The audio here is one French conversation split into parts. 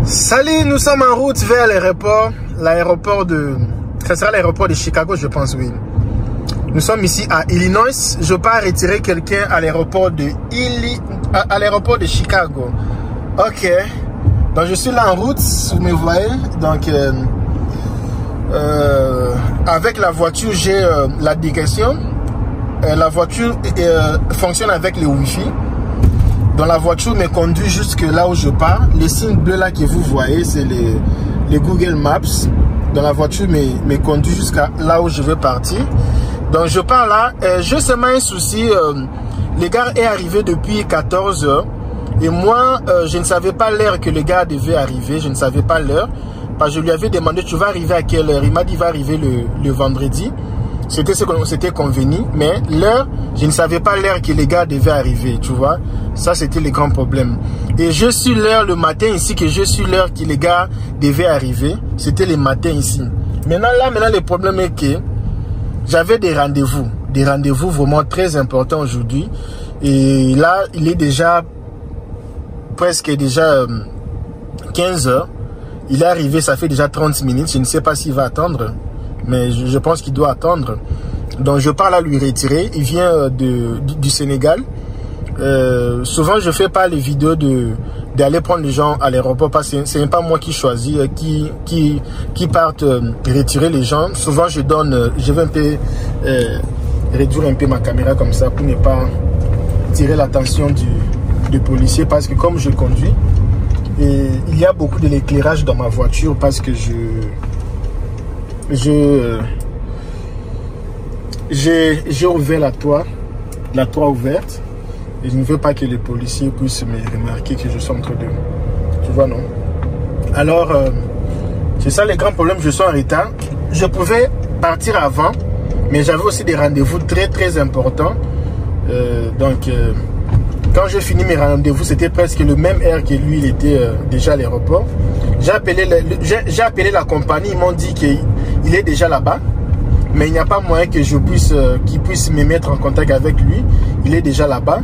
Salut, nous sommes en route vers l'aéroport de... Ça sera l'aéroport de Chicago, je pense, oui. Nous sommes ici à Illinois. Je pars retirer quelqu'un à l'aéroport de Chicago. Ok. Donc je suis là en route, vous me voyez. Donc avec la voiture, j'ai la direction. La voiture fonctionne avec le Wi-Fi. Donc la voiture me conduit jusque là où je pars. Les signes bleus là que vous voyez, c'est les Google Maps. Donc la voiture me conduit jusqu'à là où je veux partir. Donc je pars là. J'ai seulement un souci. Le gars est arrivé depuis 14 h. Et moi, je ne savais pas l'heure que le gars devait arriver. Je ne savais pas l'heure. Parce que je lui avais demandé, tu vas arriver à quelle heure? Il m'a dit, il va arriver le vendredi. C'était ce qu'on s'était convenu. Mais l'heure, je ne savais pas l'heure que les gars devaient arriver. Tu vois, ça c'était le grand problème. Et je suis l'heure le matin ici, que je suis l'heure que les gars devaient arriver. C'était le matin ici. Maintenant, le problème est que j'avais des rendez-vous. Des rendez-vous vraiment très importants aujourd'hui. Et là, il est déjà presque déjà 15 h. Il est arrivé, ça fait déjà 30 minutes. Je ne sais pas s'il va attendre, mais je pense qu'il doit attendre. Donc je pars là lui retirer. Il vient du Sénégal. Souvent je fais pas les vidéos d'aller prendre les gens à l'aéroport parce que ce n'est pas moi qui choisis qui partent retirer les gens. Souvent je vais un peu réduire un peu ma caméra comme ça pour ne pas tirer l'attention du policier, parce que comme je conduis, et il y a beaucoup de l'éclairage dans ma voiture parce que j'ai ouvert la toit ouverte, et je ne veux pas que les policiers puissent me remarquer que je suis en train de... Tu vois, non? Alors, c'est ça le grand problème, je suis en retard. Je pouvais partir avant, mais j'avais aussi des rendez-vous très très importants. Quand j'ai fini mes rendez-vous, c'était presque le même heure que lui, il était déjà à l'aéroport. J'ai appelé la compagnie, ils m'ont dit qu'il est déjà là-bas. Mais il n'y a pas moyen que qu'il puisse me mettre en contact avec lui. Il est déjà là-bas.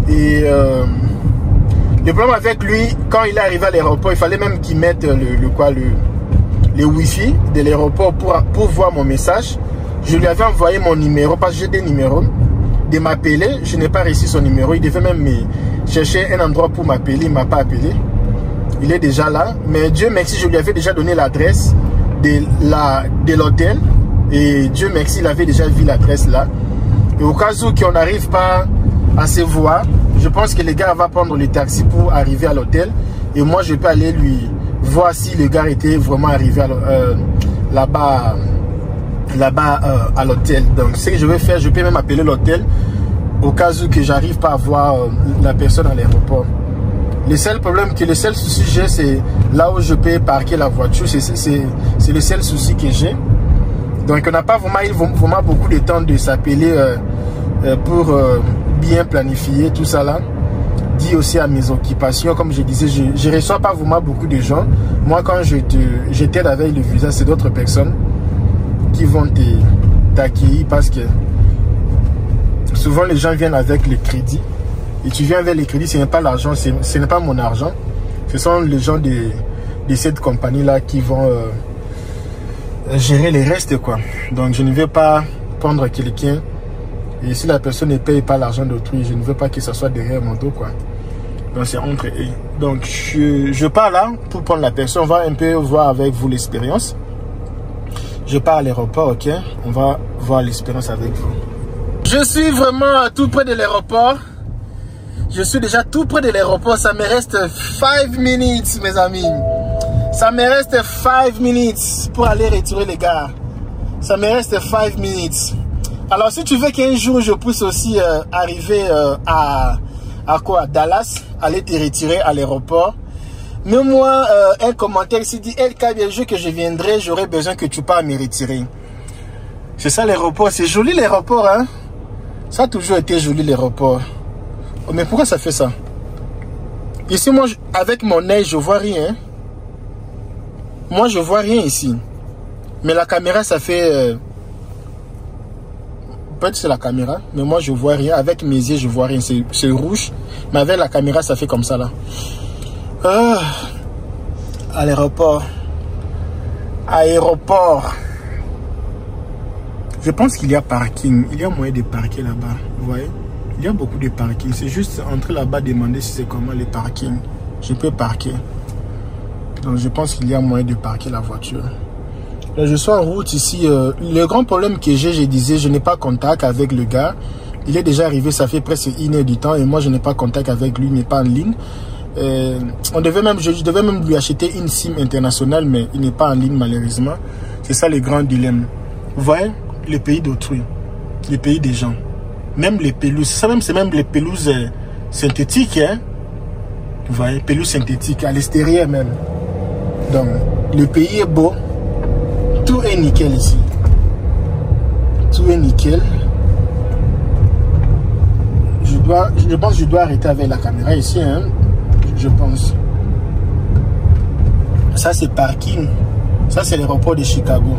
Et le problème avec lui, quand il est arrivé à l'aéroport, il fallait même qu'il mette le Wi-Fi de l'aéroport pour voir mon message. Je lui avais envoyé mon numéro, parce que j'ai des numéros, de m'appeler. Je n'ai pas reçu son numéro. Il devait même chercher un endroit pour m'appeler. Il ne m'a pas appelé. Il est déjà là. Mais Dieu merci, je lui avais déjà donné l'adresse de l'hôtel. Et Dieu merci, il avait déjà vu l'adresse là. Et au cas où qu'on n'arrive pas à se voir, je pense que le gars va prendre le taxi pour arriver à l'hôtel. Et moi, je peux aller lui voir si le gars était vraiment arrivé là-bas à l'hôtel. Donc ce que je vais faire, je peux même appeler l'hôtel au cas où que j'arrive pas à voir la personne à l'aéroport. Le seul souci que j'ai, c'est là où je peux parquer la voiture. C'est le seul souci que j'ai. Donc on n'a pas vraiment beaucoup de temps de s'appeler pour bien planifier tout ça là. Dit aussi à mes occupations, comme je disais, je ne reçois pas vraiment beaucoup de gens. Moi, quand je t'aide avec le visa, c'est d'autres personnes qui vont t'accueillir, parce que souvent les gens viennent avec le crédit. Et tu viens avec le crédit, ce n'est pas l'argent, ce n'est pas mon argent. Ce sont les gens de cette compagnie-là qui vont gérer les restes, quoi. Donc je ne vais pas prendre quelqu'un, et si la personne ne paye pas l'argent d'autrui, je ne veux pas que ça soit derrière mon dos, quoi. Donc c'est entre eux. Donc je pars là pour prendre la personne. On va un peu voir avec vous l'expérience. Je pars à l'aéroport, ok? On va voir l'expérience avec vous. Je suis vraiment tout près de l'aéroport. Je suis déjà tout près de l'aéroport. Ça me reste 5 minutes, mes amis. Ça me reste 5 minutes pour aller retirer les gars. Ça me reste 5 minutes. Alors, si tu veux qu'un jour je puisse aussi arriver à Dallas, aller te retirer à l'aéroport, mets-moi un commentaire qui dit, LK, bien sûr que je viendrai, j'aurai besoin que tu parles me retirer. C'est ça l'aéroport, c'est joli l'aéroport, hein? Ça a toujours été joli l'aéroport. Oh, mais pourquoi ça fait ça? Ici, moi, avec mon œil, je vois rien. Moi, je vois rien ici. Mais la caméra, ça fait... Peut-être c'est la caméra, mais moi, je vois rien. Avec mes yeux, je vois rien. C'est rouge. Mais avec la caméra, ça fait comme ça, là. à l'aéroport. Aéroport. Je pense qu'il y a parking. Il y a moyen de parquer là-bas. Vous voyez? Il y a beaucoup de parking. C'est juste entrer là-bas, demander si c'est comment les parkings. Je peux parquer. Donc je pense qu'il y a moyen de parquer la voiture. Là, je suis en route ici. Le grand problème que j'ai, je disais, je n'ai pas contact avec le gars. Il est déjà arrivé, ça fait presque 1 heure du temps. Et moi, je n'ai pas contact avec lui, il n'est pas en ligne. Je devais même lui acheter une SIM internationale, mais il n'est pas en ligne malheureusement. C'est ça le grand dilemme. Vous voyez, le pays d'autrui, le pays des gens. Même les pelouses, ça même, c'est même les pelouses synthétiques. Hein? Vous voyez, pelouses synthétiques, à l'extérieur même. Donc, le pays est beau. Tout est nickel ici. Tout est nickel. Je pense que je dois arrêter avec la caméra ici. Hein? Je pense. Ça, c'est parking. Ça, c'est l'aéroport de Chicago.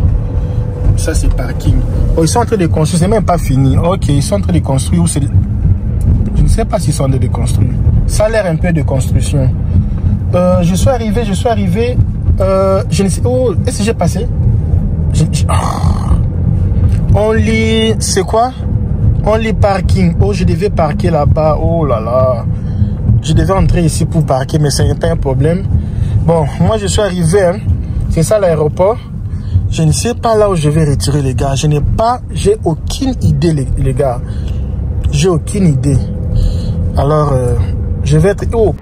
Ça, c'est parking. Oh, ils sont en train de construire. C'est même pas fini. Ok, ils sont en train de construire. Je ne sais pas s'ils sont en train de construire. Ça a l'air un peu de construction. Je suis arrivé. Je ne sais. Oh, est-ce que j'ai passé? Only. C'est quoi? Only parking. Oh, je devais parquer là-bas. Oh là là. Je devais entrer ici pour parquer, mais ce n'est pas un problème. Bon, moi je suis arrivé. Hein. C'est ça l'aéroport. Je ne sais pas là où je vais retirer les gars. J'ai aucune idée les gars. J'ai aucune idée. Alors, je vais être... Oh.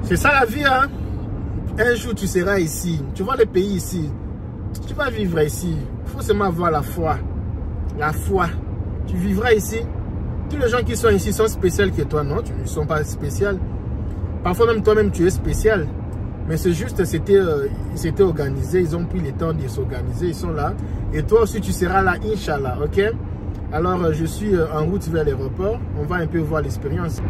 C'est ça la vie, hein. Un jour, tu seras ici. Tu vois le pays ici. Tu vas vivre ici. Il faut seulement avoir la foi. La foi. Tu vivras ici. Tous les gens qui sont ici sont spéciaux que toi, non? Tu ne sont pas spéciaux. Parfois, même toi-même, tu es spécial. Mais c'est juste, c'était organisé. Ils ont pris le temps de s'organiser. Ils sont là. Et toi aussi, tu seras là, Inch'Allah. Ok? Alors, je suis en route vers l'aéroport. On va un peu voir l'expérience.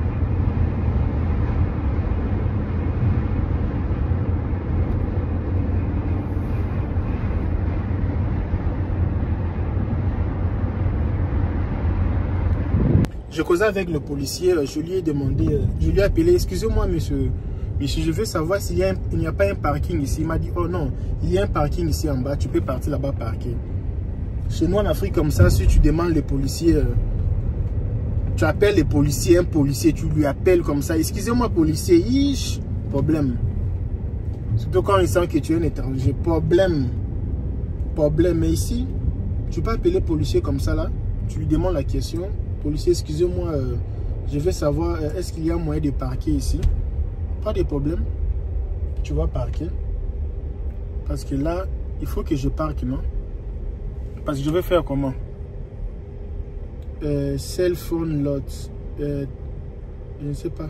Je causais avec le policier, je lui ai demandé, je lui ai appelé, excusez-moi monsieur, je veux savoir s'il n'y a pas un parking ici. Il m'a dit, oh non, il y a un parking ici en bas, tu peux partir là-bas parquer. Chez nous en Afrique comme ça, si tu demandes les policiers, tu appelles les policiers, un policier, tu lui appelles comme ça, excusez-moi policier, ish, problème. Surtout quand il sent que tu es un étranger, problème. Mais ici, tu peux appeler le policier comme ça là, tu lui demandes la question. Policier, excusez-moi, je veux savoir, est-ce qu'il y a moyen de parquer ici? Pas de problème. Tu vas parquer. Parce que là, il faut que je parque, non? Parce que je vais faire comment? Cell phone lot. Je ne sais pas.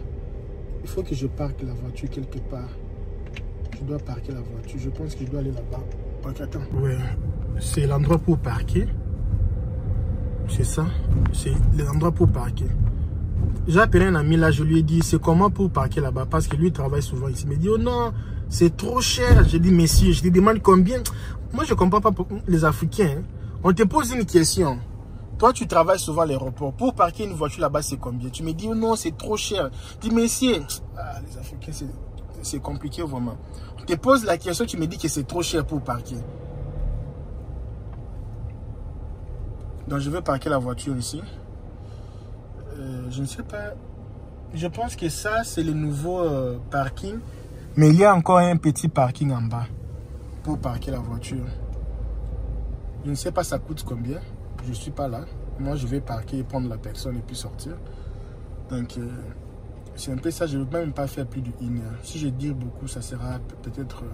Il faut que je parque la voiture quelque part. Je dois parquer la voiture. Je pense que je dois aller là-bas. Ok, attends. Ouais, c'est l'endroit pour parquer. C'est ça, c'est l'endroit pour parquer. J'ai appelé un ami là, je lui ai dit, c'est comment pour parquer là-bas? Parce que lui, il travaille souvent ici. Il me dit, oh non, c'est trop cher. J'ai dit, messieurs, je te demande combien. Moi, je ne comprends pas les Africains. Hein. On te pose une question. Toi, tu travailles souvent à l'aéroport. Pour parquer une voiture là-bas, c'est combien? Tu me dis, oh non, c'est trop cher. Je dis, messieurs, les Africains, c'est compliqué vraiment. On te pose la question, tu me dis que c'est trop cher pour parquer. Donc je vais parquer la voiture ici. Je ne sais pas. Je pense que ça c'est le nouveau parking. Mais il y a encore un petit parking en bas. Pour parquer la voiture. Je ne sais pas ça coûte combien. Je ne suis pas là. Moi je vais parquer, prendre la personne et puis sortir. Donc c'est un peu ça. Je ne veux même pas faire plus d'1 heure. Si je dis beaucoup ça sera peut-être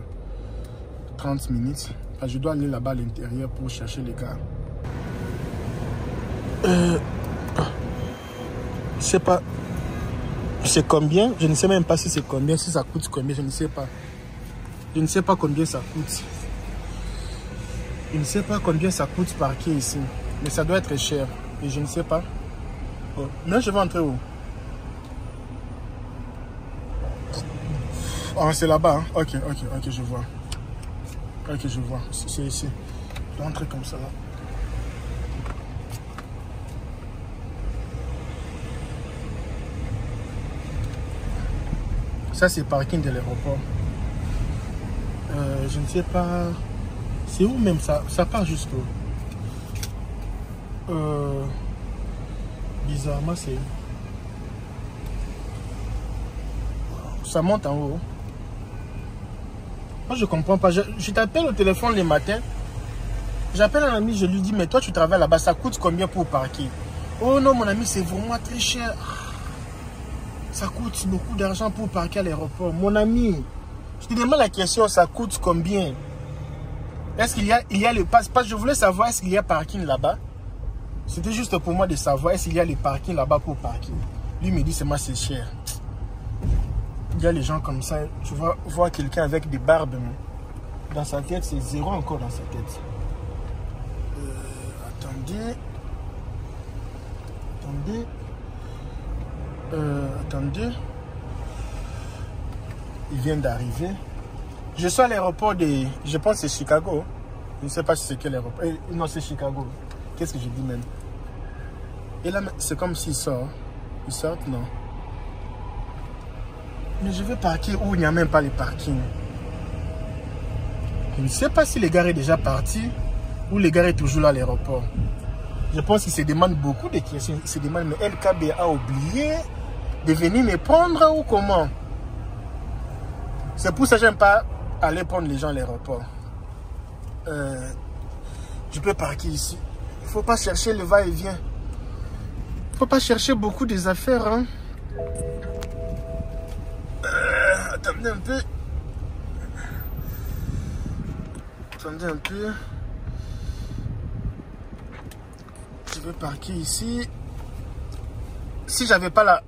30 minutes. Enfin, je dois aller là-bas à l'intérieur pour chercher les gars. Je sais pas c'est combien, je ne sais même pas si c'est combien, si ça coûte combien, je ne sais pas. Je ne sais pas combien ça coûte. Je ne sais pas combien ça coûte parquer ici, mais ça doit être cher et je ne sais pas. Oh. Mais je vais entrer où? Ah, c'est là-bas, hein? Ok, je vois. Ok, je vois. C'est ici. Je dois entrer comme ça là. Ça, c'est le parking de l'aéroport. Je ne sais pas. C'est où même ça? Ça part jusqu'où? Bizarrement, c'est. Ça monte en haut. Moi, je comprends pas. Je t'appelle au téléphone les matins. J'appelle un ami, je lui dis, mais toi, tu travailles là-bas, ça coûte combien pour parquer? Oh non, mon ami, c'est vraiment très cher. Ça coûte beaucoup d'argent pour parquer à l'aéroport. Mon ami, je te demande la question, ça coûte combien? Est-ce qu'il y a le pass? Parce que je voulais savoir, est-ce qu'il y a parking là-bas? C'était juste pour moi de savoir, est-ce qu'il y a le parking là-bas pour parquer? Lui me dit, c'est moi, c'est cher. Il y a les gens comme ça, tu vas voir quelqu'un avec des barbes. Dans sa tête, c'est zéro encore dans sa tête. Attendez. Il vient d'arriver. Je suis à l'aéroport de... Je pense que c'est Chicago. Je ne sais pas si c'est quel aéroport. Non, c'est Chicago. Qu'est-ce que j'ai dit même? Et là, c'est comme s'il sort. Il sort, non. Mais je vais parquer où il n'y a même pas les parkings. Je ne sais pas si le gars est déjà parti ou le gars est toujours là à l'aéroport. Je pense qu'il se demande beaucoup de questions. Il se demande, mais LKB a oublié de venir me prendre ou comment? C'est pour ça que j'aime pas aller prendre les gens à l'aéroport. Je peux parquer ici. Il ne faut pas chercher le va-et-vient. Il ne faut pas chercher beaucoup des affaires. Hein. Attendez un peu. Attendez un peu. Je vais parquer ici. Si j'avais pas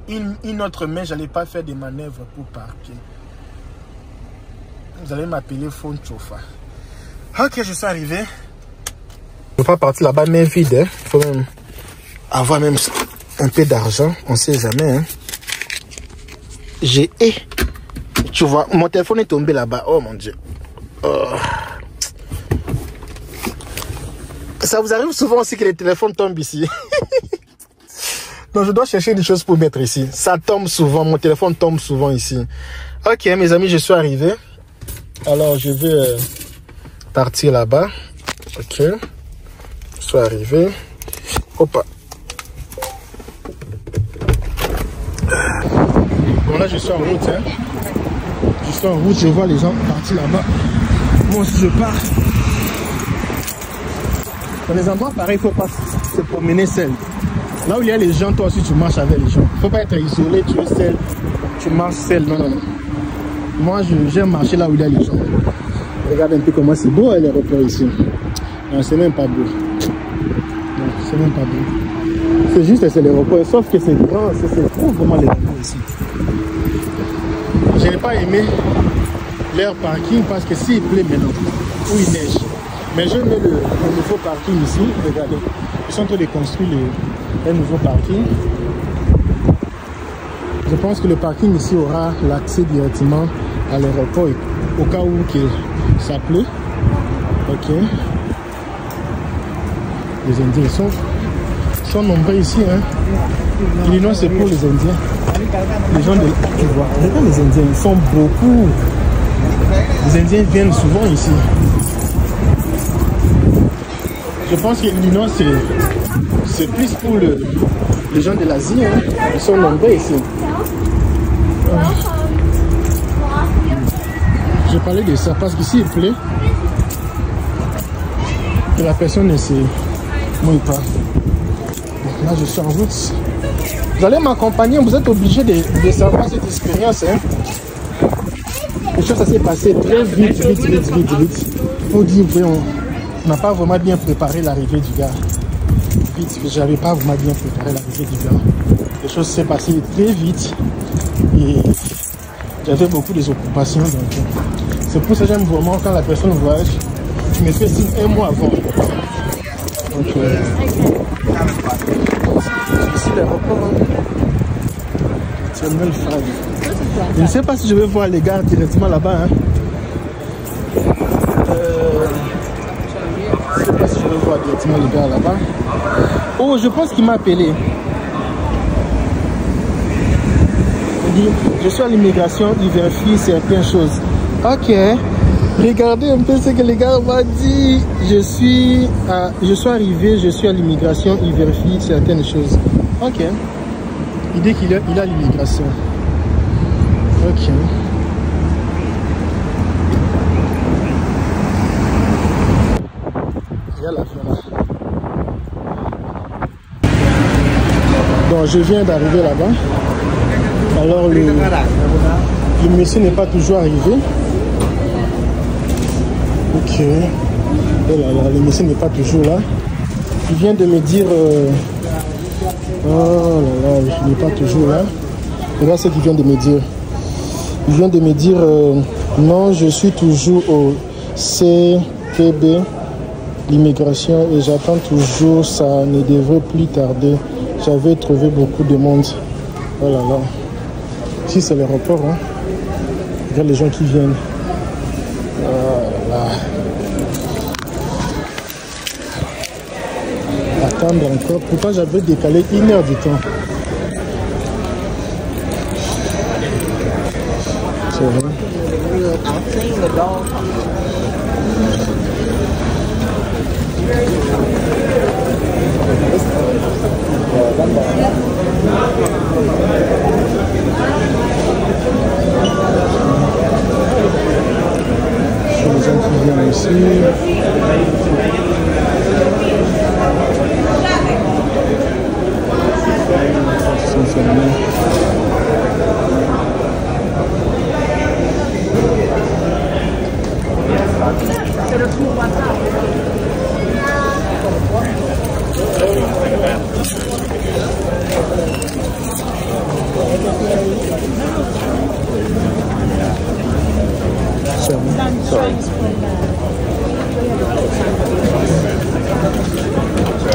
une autre main, j'allais pas faire des manœuvres pour parquer. Vous allez m'appeler phone chauffeur. Ok, je suis arrivé. Je ne vais pas partir là-bas main vide. Il faut même avoir même un peu d'argent. On ne sait jamais. Hein. Tu vois, mon téléphone est tombé là-bas. Oh mon Dieu. Oh. Ça vous arrive souvent aussi que les téléphones tombent ici. Donc je dois chercher des choses pour mettre ici. Ça tombe souvent. Mon téléphone tombe souvent ici. Ok, mes amis, je suis arrivé. Alors, je vais partir là-bas. Ok. Je suis arrivé. Hop. Bon, là, je suis en route. Hein. Je suis en route. Je vois les gens partir là-bas. Moi aussi, je pars. Dans les endroits pareils, il ne faut pas se promener seul. Là où il y a les gens, toi aussi, tu marches avec les gens. Il ne faut pas être isolé, tu es seul. Tu marches seul. Non, non, non. Moi, j'aime marcher là où il y a les gens. Regarde un peu comment c'est beau l'aéroport ici. Non, c'est même pas beau. Non, c'est même pas beau. C'est juste c'est l'aéroport. Sauf que c'est grand, c'est trop vraiment l'aéroport ici. Je n'ai pas aimé l'air parking parce que s'il pleut maintenant, ou il neige. Mais je mets le nouveau parking ici. Regardez. Ils sont en train de construire un nouveau parking. Je pense que le parking ici aura l'accès directement à l'aéroport au cas où que ça pleut. Ok. Les Indiens sont nombreux ici. Hein. L'Illinois, c'est pour les Indiens. Les gens de... Tu vois, regarde les Indiens, ils sont beaucoup. Les Indiens viennent souvent ici. Je pense que l'Illinois, c'est plus pour les gens de l'Asie. Hein. Ils sont nombreux ici. Je parlais de ça parce que s'il pleut, que la personne ne se mouille pas. Donc là, je suis en route. Vous allez m'accompagner, vous êtes obligé de savoir cette expérience. Hein. Les choses, ça s'est passé très vite. Faut dire, on n'a pas vraiment bien préparé l'arrivée du gars. Vite, j'avais pas vraiment bien préparé l'arrivée du gars. Les choses s'est passées très vite et j'avais beaucoup d'occupations. C'est pour ça que j'aime vraiment quand la personne voyage, tu me fais signe un mois avant. Donc, ici l'aéroport, c'est le Je ne sais pas si je vais voir les gars directement là-bas. Hein. directement le gars là-bas. Oh, je pense qu'il m'a appelé. Il dit, je suis à l'immigration, il vérifie certaines choses. Ok. Regardez un peu ce que le gars m'a dit. Je suis arrivé, je suis à l'immigration, il vérifie certaines choses. Ok. Il dit qu'il a l'immigration. Ok. Il y a la fin là. Donc je viens d'arriver là-bas. Alors le monsieur n'est pas toujours arrivé. Ok. Oh là là, le monsieur n'est pas toujours là. Il vient de me dire... oh là là, il n'est pas toujours là. Regarde ce qu'il vient de me dire. Il vient de me dire non, je suis toujours au CPB, l'immigration, et j'attends toujours, ça ne devrait plus tarder. J'avais trouvé beaucoup de monde. Oh là là. Ici c'est l'aéroport, hein. Regarde les gens qui viennent. Oh là là. Attendre encore. Pourquoi j'avais décalé 1 heure du temps? C'est vrai. Les gens qui viennent ici.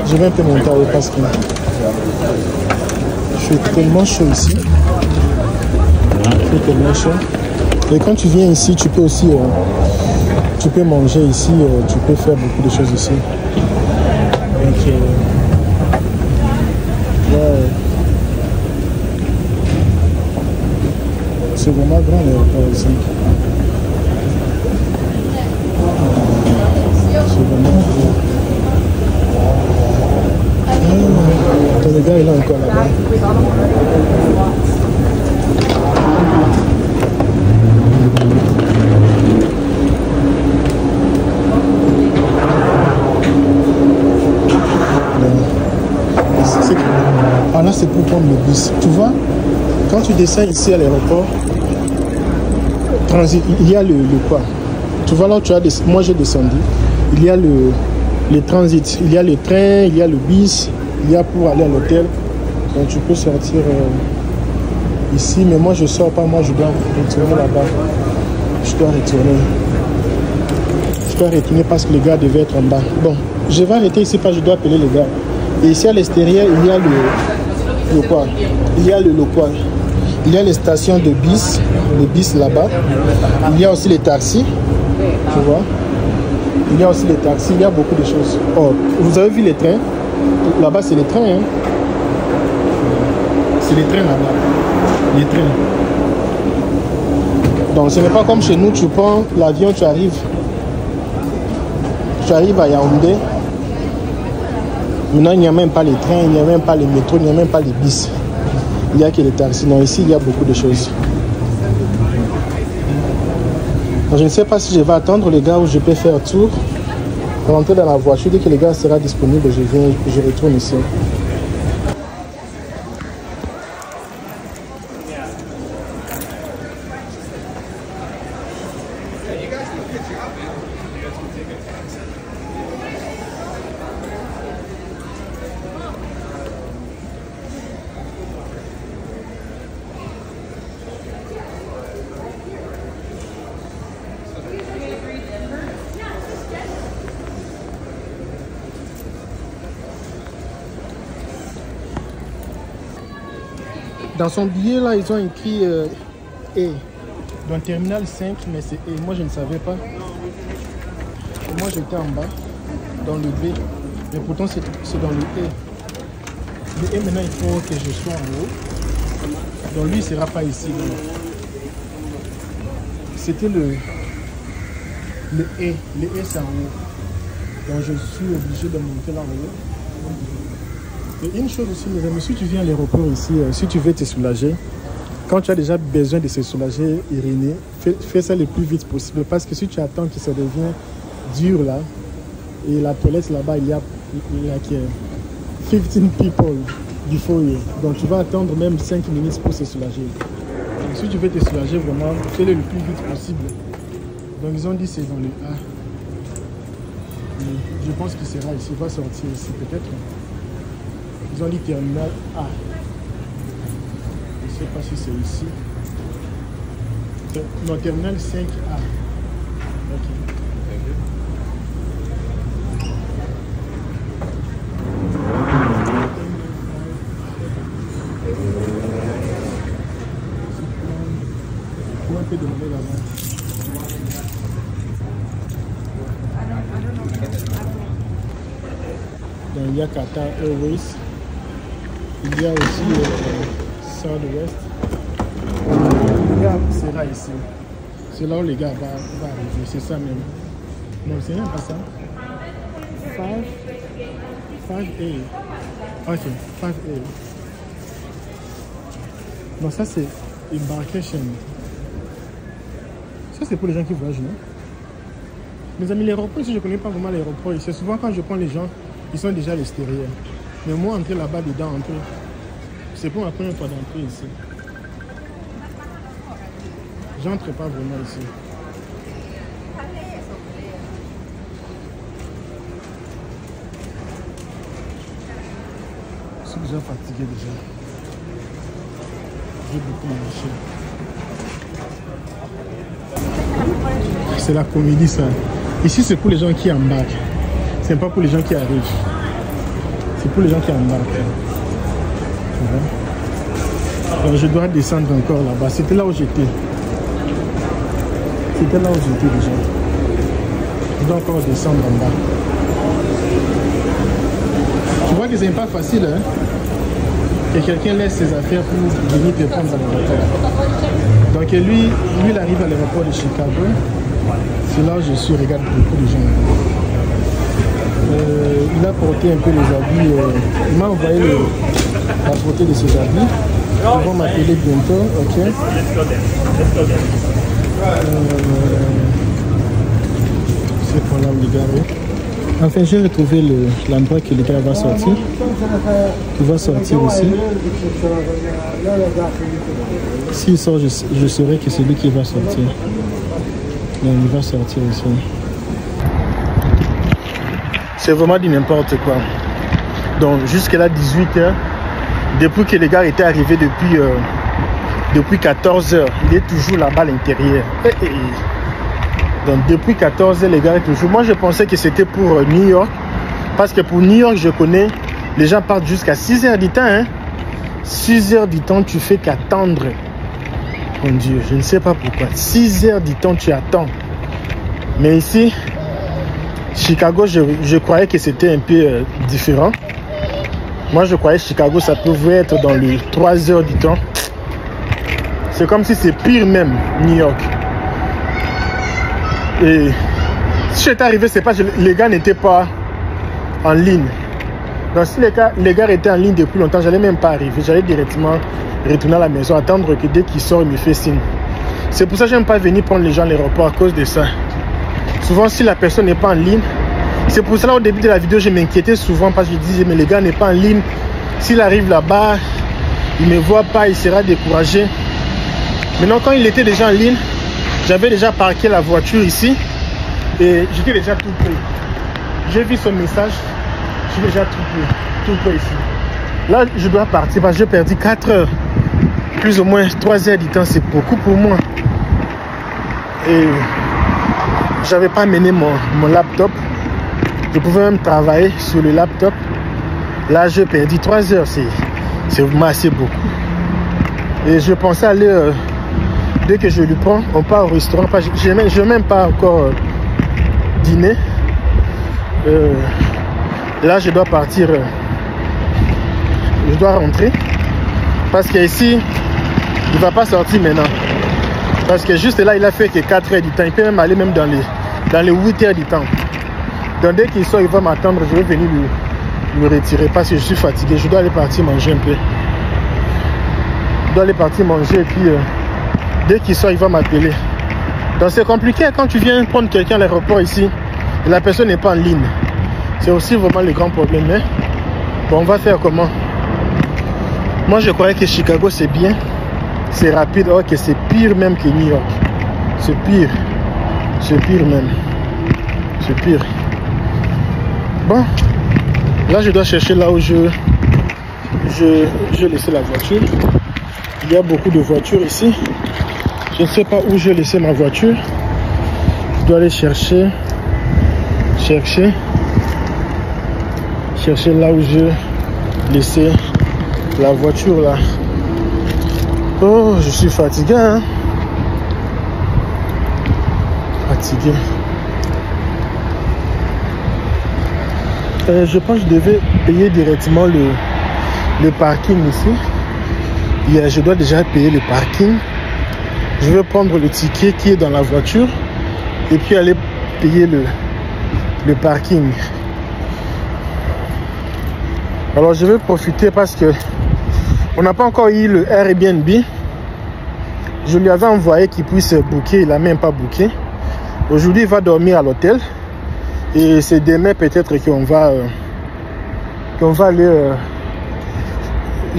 Je vais un peu monter parce que je suis tellement chaud ici. Je suis tellement chaud. Et quand tu viens ici, tu peux aussi tu peux manger ici, tu peux faire beaucoup de choses ici. Donc, ouais. C'est vraiment grand l'aéroport ici. C'est vraiment grand. Ton gars il est encore là-bas. Ah là c'est pour prendre le bus. Tu vois, quand tu descends ici à l'aéroport, transit, il y a le quoi? Tu vois là où tu as moi j'ai descendu. Il y a le transit, il y a le train, il y a le bus, il y a pour aller à l'hôtel. Donc tu peux sortir ici, mais moi je sors pas, moi je dois retourner là-bas. Je dois retourner parce que le gars devait être en bas. Bon, je vais arrêter ici parce que je dois appeler le gars. Et ici à l'extérieur, il y a le quoi? Il y a le quoi? Il y a les stations de bus là-bas. Il y a aussi les taxis, tu vois. Il y a aussi les taxis, il y a beaucoup de choses. Oh, vous avez vu les trains? Là-bas, c'est les trains. Hein? C'est les trains là-bas. Les trains. Donc, ce n'est pas comme chez nous, tu prends l'avion, tu arrives à Yaoundé. Maintenant, il n'y a même pas les trains, il n'y a même pas les métros, il n'y a même pas les bus. Il n'y a que les taxis. Non, ici, il y a beaucoup de choses. Donc, je ne sais pas si je vais attendre le gars où je peux faire tour. Rentrer dans la voiture, dès que le gars sera disponible, je retourne ici. Dans son billet, là, ils ont écrit E. Dans le terminal 5, mais c'est E. Moi, je ne savais pas. Et moi, j'étais en bas, dans le B. Mais pourtant, c'est dans le haut. Le haut, maintenant, il faut que je sois en haut. Donc lui, il ne sera pas ici. C'était le haut. Le haut, c'est en haut. Donc je suis obligé de monter là en haut. Et une chose aussi, mes amis, si tu viens à l'aéroport ici, si tu veux te soulager, quand tu as déjà besoin de se soulager, Irénée, fais ça le plus vite possible. Parce que si tu attends que ça devienne dur là, et la toilette là-bas, il y a 15 people before you. Donc tu vas attendre même 5 minutes pour se soulager. Donc, si tu veux te soulager vraiment, fais-le le plus vite possible. Donc ils ont dit c'est dans le A. Mais je pense qu'il sera ici, il va sortir ici peut-être. Ils ont dit terminal A. Je ne sais pas si c'est ici. Non, terminal 5A. Ok. On peut demander là-bas. Donc, il y a Qatar Airways. Il y a aussi Southwest. Le gars sera ici. C'est là où les gars vont arriver. C'est ça même. Non, c'est même pas ça. 5A. Ok, 5A. Non, ça c'est embarkation. Ça c'est pour les gens qui voyagent, non? Mes amis, l'aéroport ici, je ne connais pas vraiment l'aéroport. C'est souvent quand je prends les gens, ils sont déjà à l'extérieur. Mais moi, entrer là-bas dedans, un peu, c'est pour ma première fois d'entrer ici. J'entre pas vraiment ici. Je suis déjà fatigué déjà. J'ai beaucoup marché. C'est la comédie ça. Ici c'est pour les gens qui embarquent. C'est pas pour les gens qui arrivent. C'est pour les gens qui embarquent. Alors, je dois descendre encore là-bas. C'était là où j'étais. C'était là où j'étais déjà. Je dois encore descendre en bas. Tu vois que c'est pas facile, hein? Que quelqu'un laisse ses affaires pour venir te prendre à l'aéroport. Donc lui, il arrive à l'aéroport de Chicago. C'est là où je suis, regarde beaucoup de gens. Il a porté un peu les habits. Il m'a envoyé la portée de ses habits. Ils vont m'appeler bientôt, ok. C'est pour là où les gars. Enfin, j'ai retrouvé l'endroit que le gars va sortir. Il va sortir ici. S'il sort, je saurai que c'est lui qui va sortir. Donc, il va sortir ici. C'est vraiment du n'importe quoi. Donc, jusqu'à là, 18h, depuis que les gars étaient arrivés depuis 14h, il est toujours là-bas à l'intérieur. Donc depuis 14h, les gars, toujours. Moi, je pensais que c'était pour New York. Parce que pour New York, je connais, les gens partent jusqu'à 6h du temps. Hein? 6h du temps, tu fais qu'attendre. Mon Dieu, je ne sais pas pourquoi. 6h du temps, tu attends. Mais ici, Chicago, je croyais que c'était un peu différent. Moi, je croyais que Chicago, ça pouvait être dans les 3h du temps. C'est comme si c'est pire même, New York. Et si j'étais arrivé, c'est pas que les gars n'étaient pas en ligne. Donc si les gars étaient en ligne depuis longtemps, j'allais même pas arriver. J'allais directement retourner à la maison, attendre que dès qu'il sort, il me fait signe. C'est pour ça que j'aime pas venir prendre les gens à l'aéroport à cause de ça. Souvent, si la personne n'est pas en ligne, c'est pour ça au début de la vidéo, je m'inquiétais souvent parce que je disais, mais les gars n'est pas en ligne. S'il arrive là-bas, il ne me voit pas, il sera découragé. Maintenant, quand il était déjà en ligne, j'avais déjà parqué la voiture ici et j'étais déjà tout prêt. J'ai vu son message, je suis déjà tout prêt ici. Là, je dois partir parce que j'ai perdu 4 heures, plus ou moins 3 heures du temps, c'est beaucoup pour moi. Et j'avais pas amené mon laptop. Je pouvais même travailler sur le laptop. Là, j'ai perdu 3 heures, c'est vraiment assez beaucoup. Et je pensais aller... Dès que je lui prends, on part au restaurant. Je n'ai même pas encore dîné. Là, je dois partir. Je dois rentrer. Parce qu'ici, il ne va pas sortir maintenant. Parce que juste là, il a fait que 4 heures du temps. Il peut même aller même dans les 8 heures du temps. Donc dès qu'il sort, il va m'attendre. Je vais venir lui retirer parce que je suis fatigué. Je dois aller partir manger un peu. Je dois aller partir manger et puis dès qu'il sort, il va m'appeler. Donc c'est compliqué quand tu viens prendre quelqu'un à l'aéroport ici et la personne n'est pas en ligne. C'est aussi vraiment le grand problème. Mais bon, on va faire comment? Moi, je croyais que Chicago, c'est bien. C'est rapide. Ok, c'est pire même que New York. C'est pire. C'est pire même. C'est pire. Bon. Là, je dois chercher là où je laissé la voiture. Il y a beaucoup de voitures ici. Je ne sais pas où j'ai laissé ma voiture. Je dois aller chercher là où je laissé la voiture là. Oh, je suis fatigué, hein? Fatigué. Je pense que je devais payer directement le parking ici. Je dois déjà payer le parking. Je vais prendre le ticket qui est dans la voiture et puis aller payer le parking. Alors je vais profiter parce que on n'a pas encore eu le Airbnb. Je lui avais envoyé qu'il puisse booker, il n'a même pas booké. Aujourd'hui il va dormir à l'hôtel. Et c'est demain peut-être qu'on va aller...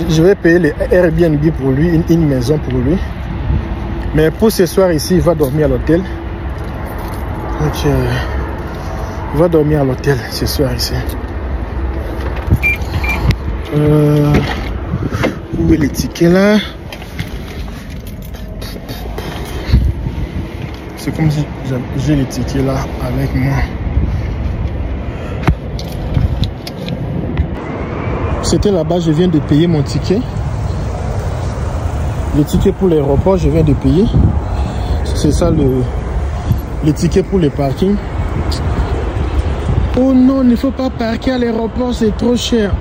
je vais payer le Airbnb pour lui, une maison pour lui. Mais pour ce soir ici, il va dormir à l'hôtel. Donc, il va dormir à l'hôtel ce soir ici. Où est les tickets là? C'est comme si j'ai les tickets là avec moi. C'était là-bas, je viens de payer mon ticket. Le ticket pour l'aéroport, je viens de payer. C'est ça le ticket pour le parking. Oh non, il ne faut pas parquer à l'aéroport, c'est trop cher.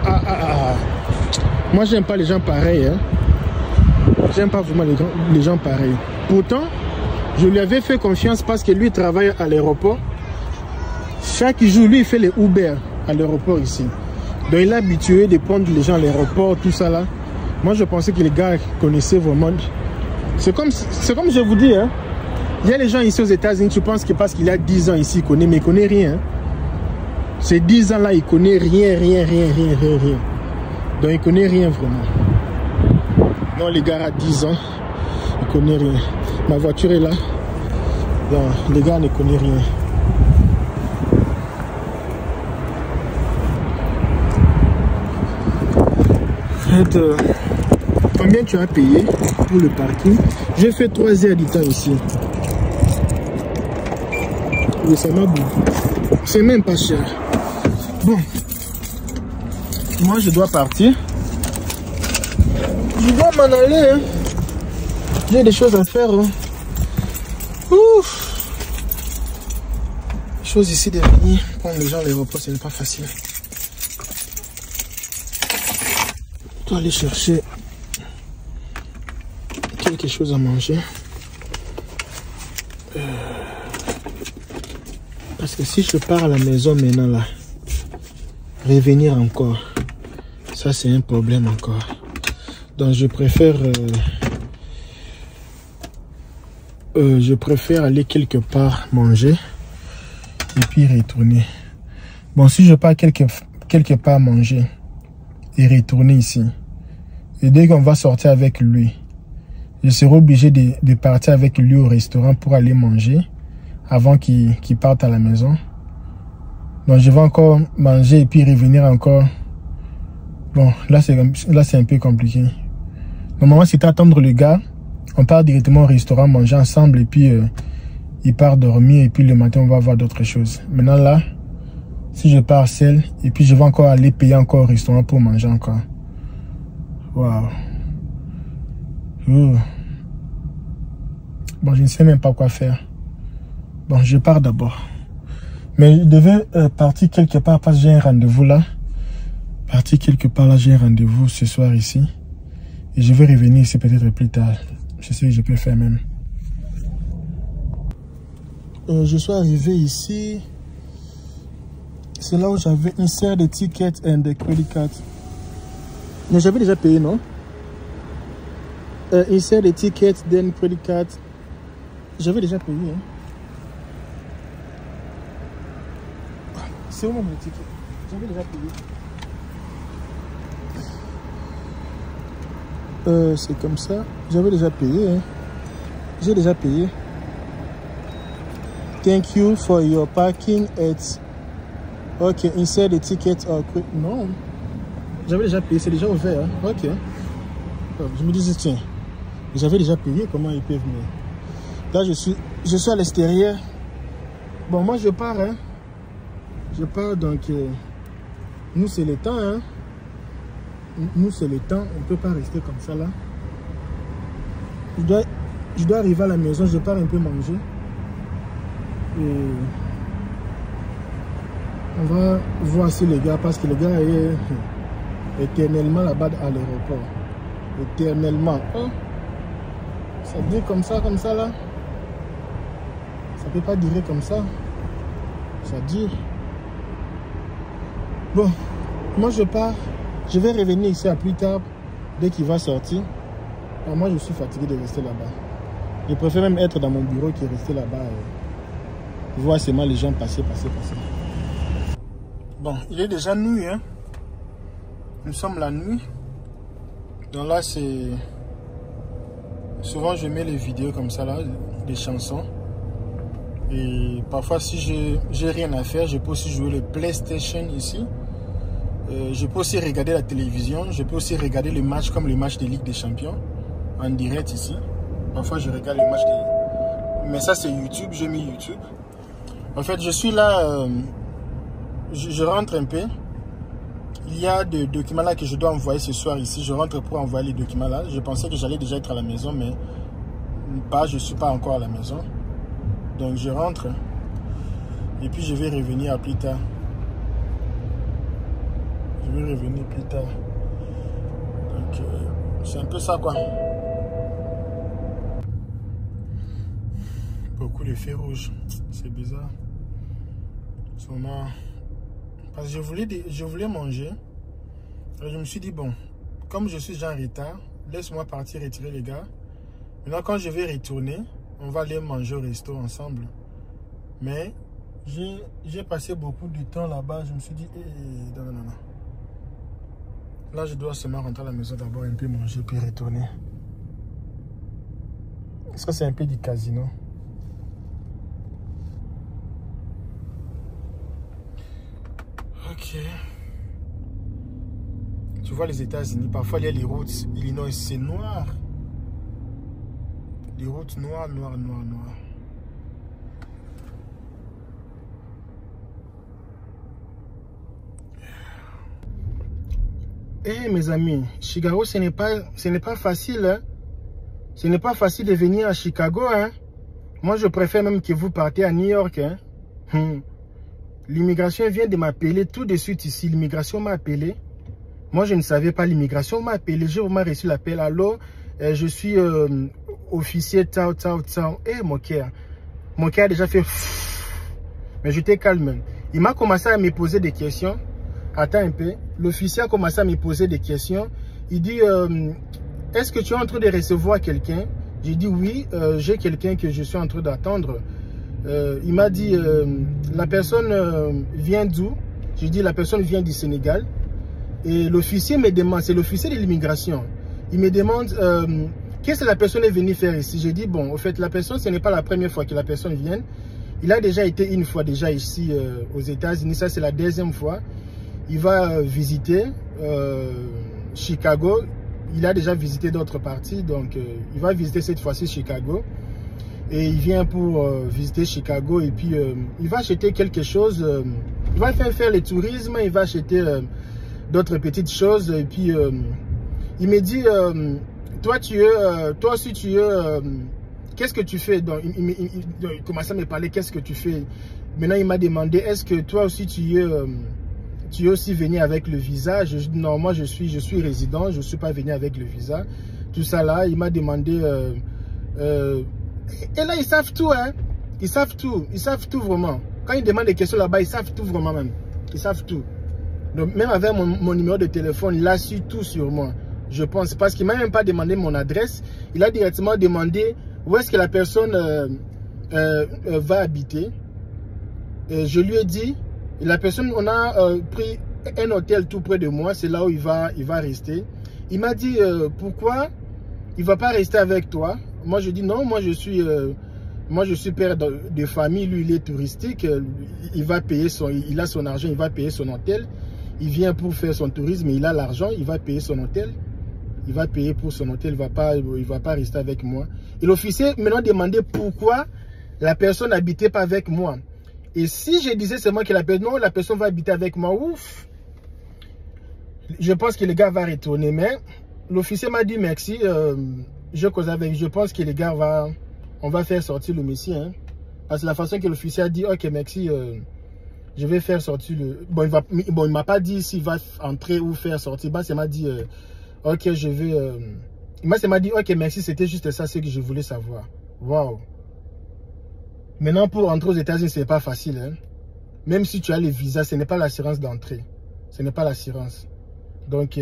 Moi, j'aime pas les gens pareils. Hein. J'aime pas vraiment les gens pareils. Pourtant, je lui avais fait confiance parce que lui travaille à l'aéroport. Chaque jour, lui, il fait les Uber à l'aéroport ici. Donc, il est habitué de prendre les gens à l'aéroport, tout ça là. Moi, je pensais que les gars connaissaient vraiment. C'est comme je vous dis, hein. Il y a les gens ici aux États-Unis, tu penses que parce qu'il a 10 ans ici, il connaît, mais il connaît rien. Hein. Ces 10 ans là, il connaît rien. Donc, il connaît rien vraiment. Non, les gars à 10 ans, il connaît rien. Ma voiture est là. Non, les gars ne connaissent rien. Combien tu as payé pour le parking? J'ai fait 3 heures du temps ici. Oui, ça m'a beaucoup. C'est même pas cher. Bon. Moi, je dois partir. Je dois m'en aller. Hein. J'ai des choses à faire. Hein. Ouf. Chose ici de venir prendre les gens à l'aéroport, ce n'est pas facile. Je dois aller chercher quelque chose à manger. Parce que si je pars à la maison maintenant là, revenir encore, ça c'est un problème encore. Donc je préfère aller quelque part manger et puis retourner. Bon, si je pars quelque part manger et retourner ici, et dès qu'on va sortir avec lui, je serai obligé de partir avec lui au restaurant pour aller manger avant qu'il parte à la maison. Donc je vais encore manger et puis revenir encore. Bon, là c'est un peu compliqué. Normalement, c'est attendre le gars. On part directement au restaurant, manger ensemble et puis il part dormir et puis le matin on va voir d'autres choses. Maintenant là, si je pars seul et puis je vais encore aller payer encore au restaurant pour manger encore. Waouh. Bon, je ne sais même pas quoi faire. Bon, je pars d'abord. Mais je devais partir quelque part parce que j'ai un rendez-vous là. Partir quelque part là, j'ai un rendez-vous ce soir ici. Et je vais revenir ici peut-être plus tard. Je sais que je peux faire même. Je suis arrivé ici. C'est là où j'avais insert the ticket and the credit card. Mais j'avais déjà payé, non? Insert the ticket, then credit card. J'avais déjà payé. Hein? C'est où mon ticket? J'avais déjà payé. C'est comme ça. J'avais déjà payé. Hein? J'ai déjà payé. Thank you for your parking at... Ok, insert the ticket or... Non. J'avais déjà payé, c'est déjà ouvert. Hein? Ok. Je me disais, tiens, j'avais déjà payé, comment ils peuvent me... Là, je suis à l'extérieur. Bon, moi, je pars. Hein? Je pars, donc... nous, c'est le temps. Hein? Nous, c'est le temps. On ne peut pas rester comme ça, là. Je dois arriver à la maison. Je pars un peu manger. Et... on va voir si les gars, parce que le gars est éternellement là-bas à l'aéroport. Éternellement. Oh, ça dit comme ça là. Ça peut pas durer comme ça. Ça dure. Bon, moi je pars. Je vais revenir ici à plus tard, dès qu'il va sortir. Alors moi je suis fatigué de rester là-bas. Je préfère même être dans mon bureau que rester là-bas. Voir seulement les gens passer. Bon, il est déjà nuit, hein. Nous sommes la nuit. Donc là, c'est... souvent, je mets les vidéos comme ça, là, des chansons. Et parfois, si j'ai rien à faire, je peux aussi jouer le PlayStation ici. Je peux aussi regarder la télévision. Je peux aussi regarder les matchs comme le match de Ligue des Champions en direct ici. Parfois, je regarde les matchs de... Mais ça, c'est YouTube. J'ai mis YouTube. En fait, je suis là... Je rentre un peu. Il y a des documents là que je dois envoyer ce soir ici. Je rentre pour envoyer les documents là. Je pensais que j'allais déjà être à la maison, mais pas, je ne suis pas encore à la maison. Donc je rentre. Et puis je vais revenir plus tard. Je vais revenir plus tard. Donc c'est un peu ça quoi. Beaucoup de feux rouges. C'est bizarre. Sûrement... parce que je voulais manger. Alors je me suis dit, bon, comme je suis déjà en retard, laisse-moi partir retirer les gars. Maintenant, quand je vais retourner, on va aller manger au resto ensemble. Mais j'ai passé beaucoup de temps là-bas. Je me suis dit, non. Là, je dois seulement rentrer à la maison d'abord, un peu manger, puis retourner. Ça, c'est un peu du casino. Ok. Tu vois les États-Unis, parfois il y a les routes Illinois, c'est noir. Les routes noires. Eh mes amis, Chicago ce n'est pas facile. Hein? Ce n'est pas facile de venir à Chicago. Hein? Moi je préfère même que vous partez à New York. Hein? L'immigration vient de m'appeler tout de suite ici. L'immigration m'a appelé. Moi, je ne savais pas. L'immigration m'a appelé. J'ai vraiment reçu l'appel. Allô, je suis officier tao. Eh, mon cœur a déjà fait... Mais j'étais calme. Il m'a commencé à me poser des questions. Attends un peu. L'officier a commencé à me poser des questions. Il dit, est-ce que tu es en train de recevoir quelqu'un? J'ai dit oui, j'ai quelqu'un que je suis en train d'attendre. Il m'a dit, la personne vient d'où? J'ai dit, la personne vient du Sénégal. Et l'officier me demande, c'est l'officier de l'immigration. Il me demande, qu'est-ce que la personne est venue faire ici? J'ai dit, bon, en fait, la personne, ce n'est pas la première fois que la personne vient. Il a déjà été une fois déjà ici aux États-Unis. Ça, c'est la deuxième fois. Il va visiter Chicago. Il a déjà visité d'autres parties. Donc, il va visiter cette fois-ci Chicago. Et il vient pour visiter Chicago et puis il va acheter quelque chose. Il va faire le tourisme, il va acheter d'autres petites choses. Et puis il me dit, toi aussi tu es, qu'est-ce que tu fais? Donc, il commence à me parler, qu'est-ce que tu fais? Maintenant, il m'a demandé, est-ce que toi aussi tu es aussi venu avec le visa? Je dis non, moi je suis résident, je ne suis pas venu avec le visa. Tout ça là, il m'a demandé... et là, ils savent tout, hein. Ils savent tout vraiment. Quand ils demandent des questions là-bas, ils savent tout vraiment même. Ils savent tout. Donc même avec mon numéro de téléphone, il a su tout sur moi. Je pense, parce qu'il ne m'a même pas demandé mon adresse. Il a directement demandé où est-ce que la personne va habiter. Et je lui ai dit, la personne, on a pris un hôtel tout près de moi, c'est là où il va rester. Il m'a dit, pourquoi il ne va pas rester avec toi? Moi, je dis non, moi je suis père de famille, lui il est touristique, il va payer il a son argent, il va payer son hôtel. Il vient pour faire son tourisme, il a l'argent, il va payer son hôtel. Il va payer pour son hôtel, il va pas rester avec moi. Et l'officier maintenant demandait pourquoi la personne n'habitait pas avec moi. Et si je disais seulement que la personne va habiter avec moi, ouf, je pense que le gars va retourner. Mais l'officier m'a dit merci, je pense que les gars on va faire sortir le monsieur. Hein, parce que la façon que l'officier a dit, ok merci, je vais faire sortir le... Bon, il m'a pas dit s'il va entrer ou faire sortir. Il m'a dit... ok, je vais... Il m'a dit, ok, merci, c'était juste ça, ce que je voulais savoir. Waouh. Maintenant, pour entrer aux États-Unis, ce n'est pas facile. Hein? Même si tu as le visa, ce n'est pas l'assurance d'entrée. Ce n'est pas l'assurance. Donc,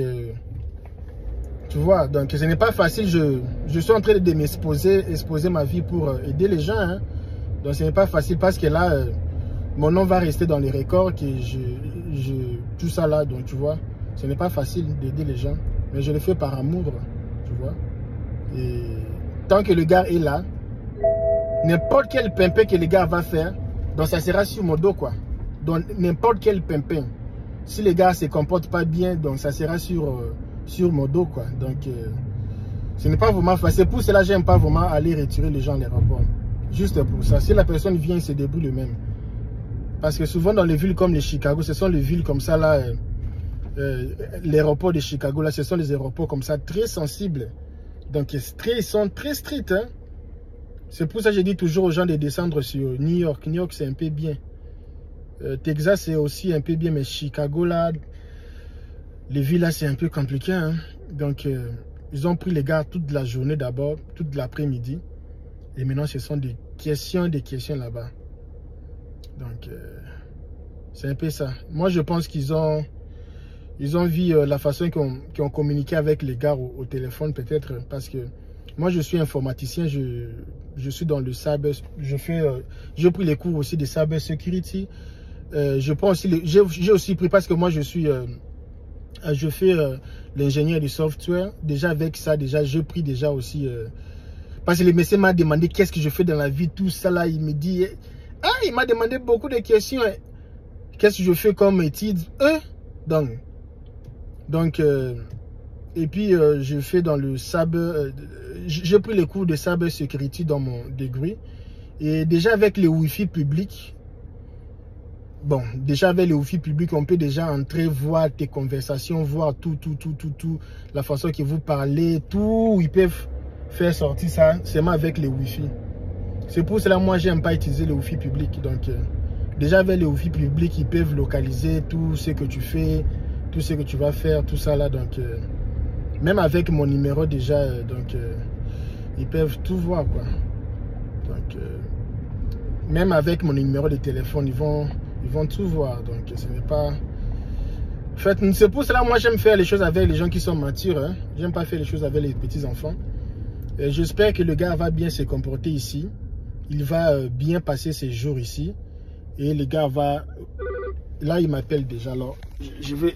tu vois, donc ce n'est pas facile. Je suis en train de exposer ma vie pour aider les gens. Hein? Donc, ce n'est pas facile parce que là, mon nom va rester dans les records. Que tout ça là, donc tu vois, ce n'est pas facile d'aider les gens. Mais je le fais par amour, tu vois. Et tant que le gars est là, n'importe quel pimpin que le gars va faire, donc ça sera sur mon dos, quoi. Donc n'importe quel pimpin. Si le gars ne se comporte pas bien, donc ça sera sur mon dos, quoi. Donc ce n'est pas vraiment facile. Pour cela, j'aime pas vraiment aller retirer les gens à l'aéroport. Juste pour ça. Si la personne vient, il se débrouille le même. Parce que souvent dans les villes comme les Chicago, ce sont les villes comme ça là. L'aéroport de Chicago, là, ce sont les aéroports comme ça, très sensibles. Donc, ils sont très stricts. Hein? C'est pour ça que je dis toujours aux gens de descendre sur New York. New York, c'est un peu bien. Texas, c'est aussi un peu bien, mais Chicago, là, les villes, là, c'est un peu compliqué. Hein? Donc, ils ont pris les gars toute la journée d'abord, toute l'après-midi. Et maintenant, ce sont des questions là-bas. Donc, c'est un peu ça. Moi, je pense qu'ils ont vu la façon qu'ils ont communiqué avec les gars au téléphone, peut-être, parce que moi, je suis informaticien, je suis dans le cyber, j'ai pris les cours aussi de cyber security. Je prends aussi j'ai aussi pris, parce que moi, je fais l'ingénieur du software. Déjà, avec ça, j'ai pris déjà aussi, parce que le monsieur m'a demandé qu'est-ce que je fais dans la vie, tout ça là, il me dit, il m'a demandé beaucoup de questions. Qu'est-ce que je fais comme études? Donc, et puis je fais dans le cyber, j'ai pris les cours de cyber security dans mon degré. Et déjà avec les Wi-Fi publics, bon, déjà avec les Wi-Fi publics, on peut déjà entrer, voir tes conversations, voir tout, la façon que vous parlez, tout, ils peuvent faire sortir ça seulement avec les Wi-Fi. C'est pour cela, moi, j'aime pas utiliser les Wi-Fi publics. Donc, déjà avec les Wi-Fi publics, ils peuvent localiser tout ce que tu fais, tout ce que tu vas faire, tout ça là. Donc, même avec mon numéro déjà, ils peuvent tout voir, quoi. Donc, même avec mon numéro de téléphone, ils vont tout voir. Donc, ce n'est pas... En fait, c'est pour cela, moi, j'aime faire les choses avec les gens qui sont matures. Hein. J'aime pas faire les choses avec les petits-enfants. J'espère que le gars va bien se comporter ici. Il va bien passer ses jours ici. Et le gars va... Là, il m'appelle déjà. Alors, je vais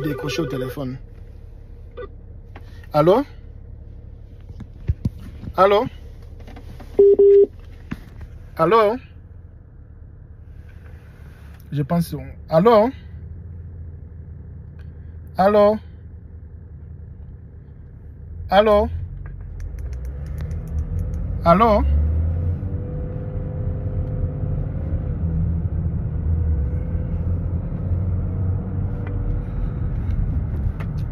décrocher au téléphone. Allô? Allô? Allô? Je pense... Allô? Allô? Allô? Allô?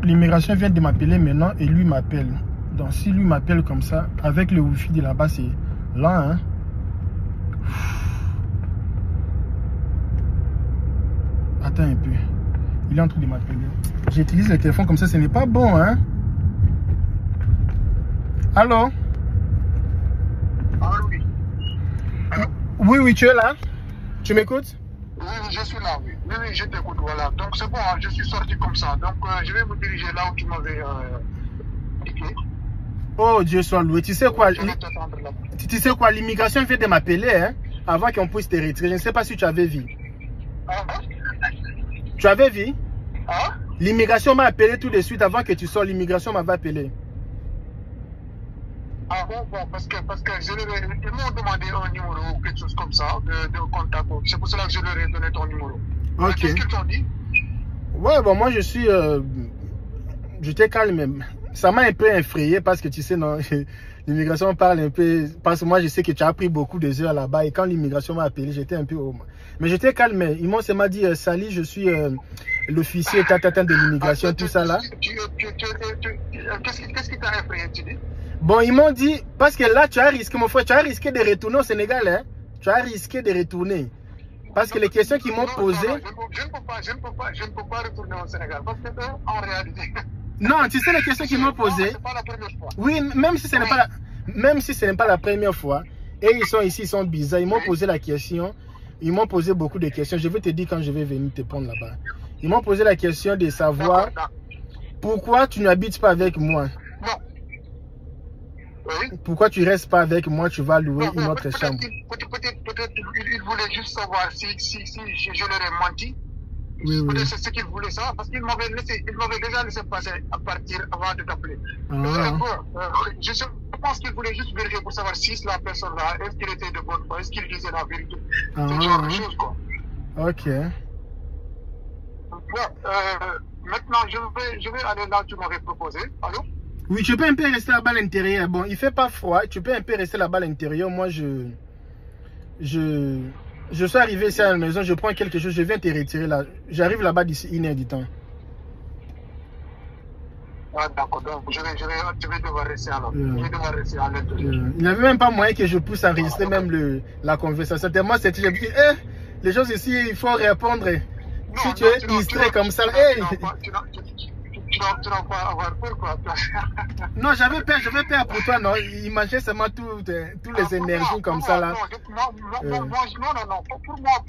L'immigration vient de m'appeler maintenant et lui m'appelle. Donc si lui m'appelle comme ça, avec le wifi de là-bas, c'est lent, hein? Attends un peu. Il est en train de m'appeler. J'utilise le téléphone comme ça, ce n'est pas bon, hein? Allô? Ah oui. Oui, oui, tu es là? Tu m'écoutes? Oui, je suis là, oui. Oui, je t'écoute, voilà. Donc c'est bon, je suis sorti comme ça. Donc je vais me diriger là où tu m'avais indiqué. Oh, Dieu soit loué. Tu sais quoi? Je vais t'attendre là. Tu sais quoi? L'immigration vient de m'appeler, hein? Avant qu'on puisse te retirer. Je ne sais pas si tu avais vu. Ah? Tu avais vu? Ah? L'immigration m'a appelé tout de suite avant que tu sors. L'immigration m'avait appelé. Ah bon, parce que ils m'ont demandé un numéro ou quelque chose comme ça de contact. C'est pour cela que je leur ai donné ton numéro. Ok. Qu'est-ce qu'ils t'ont dit? Ouais, bon, moi je suis... j'étais calme. Ça m'a un peu effrayé parce que tu sais, non, l'immigration parle un peu... Parce que moi je sais que tu as pris beaucoup de heures là-bas et quand l'immigration m'a appelé, j'étais un peu... Mais j'étais calme. Ils m'ont seulement dit, Sali, je suis l'officier de l'immigration, tout ça là. Qu'est-ce qui t'a effrayé, tu dis? Bon, ils m'ont dit, parce que là, tu as risqué, mon frère, tu as risqué de retourner au Sénégal, hein. Tu as risqué de retourner. Parce que les questions qu'ils m'ont posées... Je ne peux pas retourner au Sénégal. Parce que, en réalité... Non, tu sais les questions qu'ils m'ont posées. C'est pas la première fois. Oui, même si ce n'est pas la première fois. Et ils sont ici, ils sont bizarres. Ils m'ont posé la question. Ils m'ont posé beaucoup de questions. Je vais te dire quand je vais venir te prendre là-bas. Ils m'ont posé la question de savoir pourquoi tu n'habites pas avec moi. Non. Oui. Pourquoi tu restes pas avec moi, tu vas louer une autre chambre. Peut-être ils voulaient juste savoir si je leur ai menti. Oui, oui. Peut-être c'est ce qu'ils voulaient savoir parce qu'ils m'avaient déjà laissé passer à partir avant de t'appeler. Je pense qu'ils voulaient juste vérifier pour savoir si la personne là, est-ce qu'il était de bonne foi, est-ce qu'il disait la vérité. C'est ce genre de choses, quoi. Ok. Bon, maintenant je vais aller là où tu m'avais proposé. Allô? Oui, tu peux un peu rester là-bas à l'intérieur. Bon, il fait pas froid. Tu peux un peu rester là-bas à l'intérieur. Moi, je suis arrivé ici à la maison. Je prends quelque chose. Je viens te retirer là. J'arrive là-bas d'ici 1 heure du temps. Ah, d'accord. Donc, je vais devoir rester alors. Je vais devoir rester à l'intérieur. Il n'y avait même pas moyen que je puisse enregistrer même la conversation. Tellement c'était... J'ai dit, les choses ici, il faut répondre. Non, si tu es distrait comme ça, tu n'as pas avoir peur, quoi. Non, j'avais peur pour toi, non. Imaginez seulement toutes les énergies comme ça, là. Non,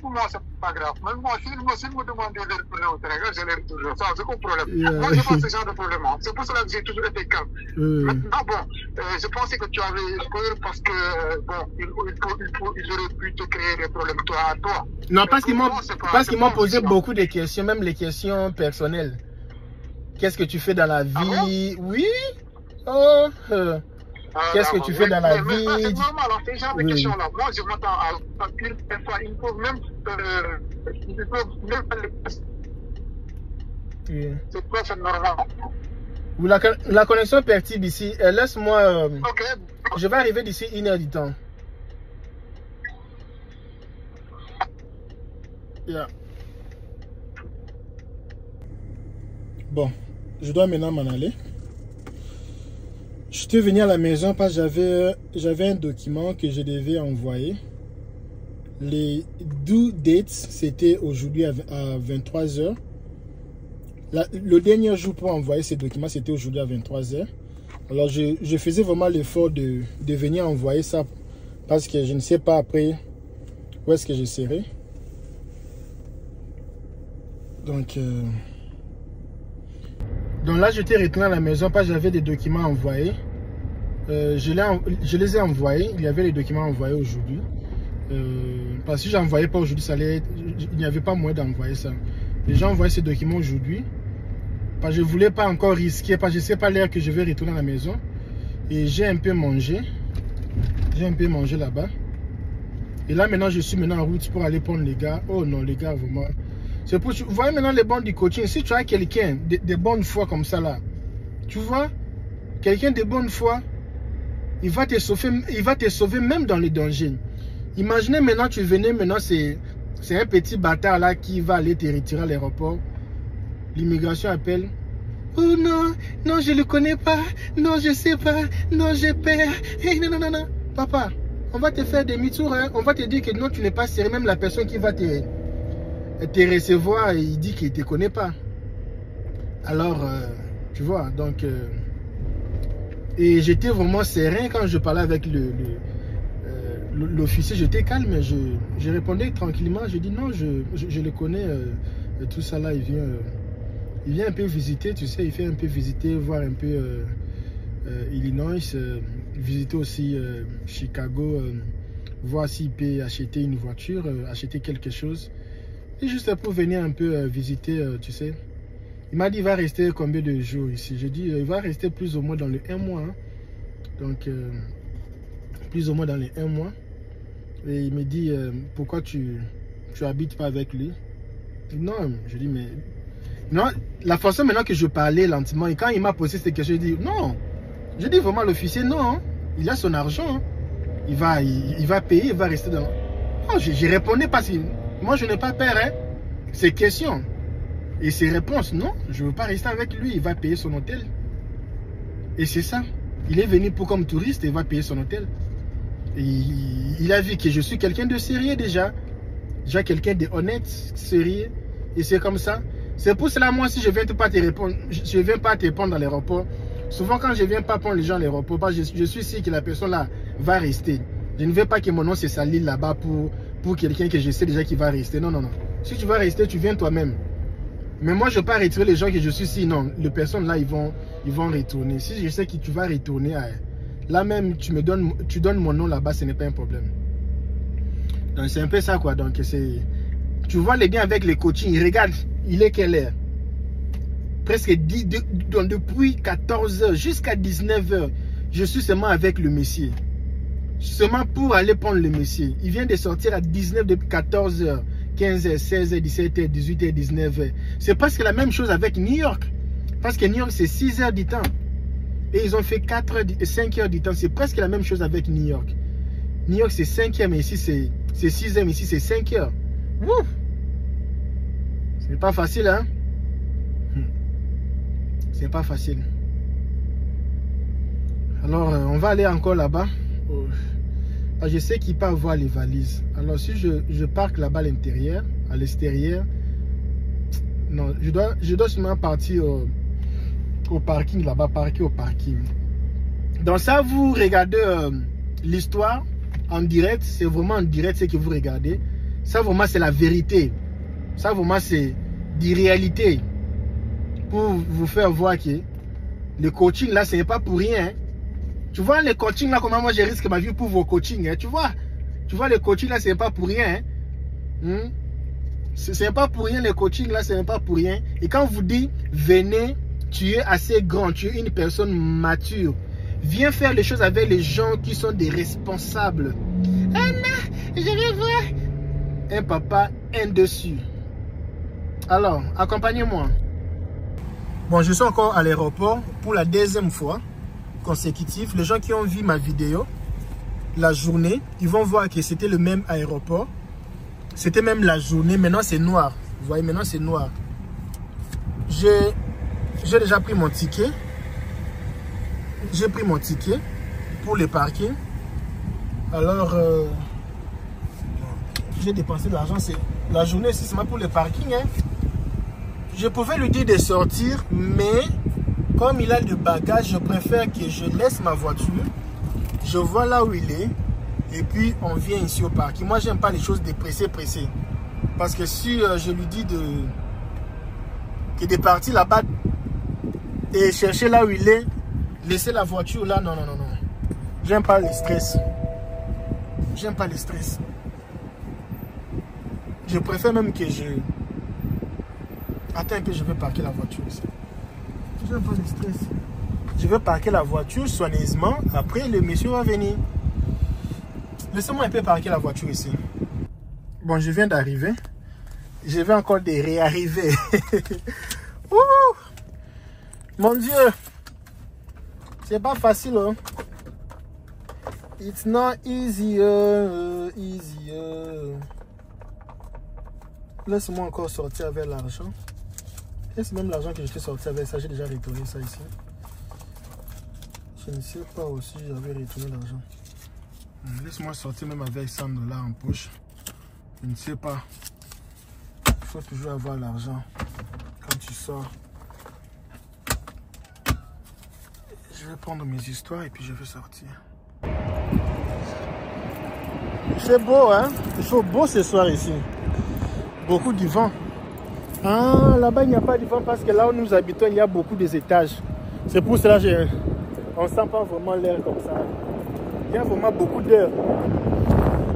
pour moi, c'est pas grave. Même moi, s'ils me demandent de les retourner au Sénégal, je les retourne. Ça, c'est pas un problème. Moi, je pense ce genre de problème. C'est pour cela que j'ai toujours été calme. Maintenant, bon, je pensais que tu avais peur parce que, bon, ils auraient pu te créer des problèmes, toi à toi. Non, parce qu'ils m'ont posé beaucoup de questions, même les questions personnelles. Qu'est-ce que tu fais dans la vie? Oui. Oh. Qu'est-ce que tu fais dans la vie? C'est normal, ces genre de questions-là. Moi, je m'attends à pire. Ils peuvent même c'est quoi, c'est normal. La connexion perturbe ici. Laisse-moi. Ok. Je vais arriver d'ici 1 heure du temps. Yeah. Bon, je dois maintenant m'en aller. Je suis venu à la maison parce que j'avais un document que je devais envoyer. Les due dates, c'était aujourd'hui à 23 h. Le dernier jour pour envoyer ces documents, c'était aujourd'hui à 23 h. Alors, je faisais vraiment l'effort de venir envoyer ça parce que je ne sais pas après où est-ce que je serai. Donc là, j'étais retourné à la maison parce que j'avais des documents envoyés. Je les ai envoyés. Il y avait les documents envoyés aujourd'hui. Parce que si je n'envoyais pas aujourd'hui, il n'y avait pas moyen d'envoyer ça. J'ai envoyé ces documents aujourd'hui. Parce que je ne voulais pas encore risquer. Parce que je ne sais pas l'heure que je vais retourner à la maison. Et j'ai un peu mangé. J'ai un peu mangé là-bas. Et là, maintenant, je suis en route pour aller prendre les gars. Oh non, les gars, vraiment. C'est pour... Vous voyez maintenant les bons du coaching. Si tu as quelqu'un de bonne foi comme ça là, tu vois, quelqu'un de bonne foi, il va te sauver même dans les dangers. Imaginez maintenant, tu venais maintenant, c'est un petit bâtard là qui va aller te retirer à l'aéroport. L'immigration appelle. Oh non, non, je ne le connais pas. Non, je ne sais pas. Non, j'ai peur. Hey, non, non, non, non. Papa, on va te faire demi-tour. Hein. On va te dire que non, tu n'es pas sérieux. Même la personne qui va te... te recevoir, il dit qu'il ne te connaît pas. Alors, tu vois, donc... et j'étais vraiment serein quand je parlais avec l'officier, j'étais calme, mais je répondais tranquillement. Je dis non, je le connais, tout ça là, il vient un peu visiter, tu sais, il fait un peu visiter, voir un peu Illinois, visiter aussi Chicago, voir s'il peut acheter une voiture, acheter quelque chose. Et juste pour venir un peu visiter, tu sais. Il m'a dit, il va rester combien de jours ici? J'ai dit, il va rester plus ou moins dans les 1 mois. Hein. Donc, plus ou moins dans les 1 mois. Et il me dit, pourquoi tu habites pas avec lui? Non, je dis, mais... Non, la façon maintenant que je parlais lentement, et quand il m'a posé cette question, je dis, non. Je dis vraiment, l'officier, non. Hein. Il a son argent. Hein. Il va payer, il va rester dans... Non, je répondais parce que moi, je n'ai pas peur. Hein. C'est question. Et ses réponses, non, je ne veux pas rester avec lui, il va payer son hôtel. Et c'est ça. Il est venu pour comme touriste et il va payer son hôtel. Et il a vu que je suis quelqu'un de sérieux déjà. Déjà quelqu'un de honnête, sérieux. Et c'est comme ça. C'est pour cela, moi, si je ne viens pas te répondre, je ne viens pas te répondre dans l'aéroport. Souvent, quand je ne viens pas prendre les gens à l'aéroport, je suis sûr que la personne là va rester. Je ne veux pas que mon nom se salisse là-bas pour quelqu'un que je sais déjà qui va rester. Non, non, non. Si tu vas rester, tu viens toi-même. Mais moi, je ne vais pas retirer les gens que je suis si non. Les personnes là, ils vont retourner. Si je sais que tu vas retourner, là même, tu donnes mon nom là-bas, ce n'est pas un problème. Donc, c'est un peu ça, quoi. Donc, c'est... Tu vois les gars avec les coachings, ils regardent, il est quelle heure? Presque depuis 14 h jusqu'à 19 h, je suis seulement avec le monsieur. Seulement pour aller prendre le monsieur. Il vient de sortir à 19 depuis 14 h. 15 h, 16 h, 17 h, 18 h, 19 h. C'est presque la même chose avec New York. Parce que New York, c'est 6 heures du temps. Et ils ont fait 5 heures du temps. C'est presque la même chose avec New York. New York, c'est 5 heures, mais ici, c'est 6 heures, mais ici, c'est 5 heures. Wouh! C'est pas facile, hein? C'est pas facile. Alors, on va aller encore là-bas. Je sais qu'il peut avoir les valises. Alors, si je parque là-bas à l'intérieur, à l'extérieur, non, je dois seulement partir au parking là-bas, parquer au parking. Donc ça, vous regardez l'histoire en direct, c'est vraiment en direct ce que vous regardez. Ça, vraiment, c'est la vérité. Ça, vraiment, c'est d'irréalité. Pour vous faire voir que le coaching là, ce n'est pas pour rien. Hein. Tu vois les coachings là, comment moi je risque ma vie pour vos coachings. Hein? Tu vois les coachings là, c'est pas pour rien. Hein? C'est pas pour rien les coachings là, c'est pas pour rien. Et quand vous dites, venez, tu es assez grand, tu es une personne mature. Viens faire les choses avec les gens qui sont des responsables. Anna, je vais voir. Un papa, un dessus. Alors, accompagnez-moi. Bon, je suis encore à l'aéroport pour la 2e fois consécutive. Les gens qui ont vu ma vidéo la journée, ils vont voir que c'était le même aéroport. C'était même la journée. Maintenant, c'est noir. Vous voyez, maintenant, c'est noir. J'ai déjà pris mon ticket. J'ai pris mon ticket pour le parking. Alors, j'ai dépensé de l'argent. La journée, c'est seulement pour le parking. Hein. Je pouvais lui dire de sortir, mais comme il a du bagage, je préfère que je laisse ma voiture. Je vois là où il est. Et puis, on vient ici au parking. Moi, j'aime pas les choses de pressé. Parce que si je lui dis de partir là-bas et chercher là où il est, laisser la voiture là, non. J'aime pas le stress. J'aime pas le stress. Je préfère même que je... Attends un peu, je vais parquer la voiture ici. J'aime pas le stress. Je vais parquer la voiture soigneusement. Après, le monsieur va venir. Laissez-moi un peu parquer la voiture ici. Bon, je viens d'arriver. Je vais encore de réarriver. Mon Dieu. C'est pas facile, hein. It's not easier. Laisse-moi encore sortir avec l'argent. Et c'est même l'argent que j'étais sorti avec ça. J'ai déjà retourné ça ici. Je ne sais pas aussi si j'avais retourné l'argent. Laisse-moi sortir même avec 100 $ en poche. Je ne sais pas. faut toujours avoir l'argent quand tu sors. Je vais prendre mes histoires et puis je vais sortir. Il fait beau, hein? Il fait beau ce soir ici. Beaucoup de vent. Ah, là-bas, il n'y a pas de vent parce que là où nous habitons, il y a beaucoup d'étages. C'est pour cela qu'on ne sent pas vraiment l'air comme ça. Il y a vraiment beaucoup d'heures.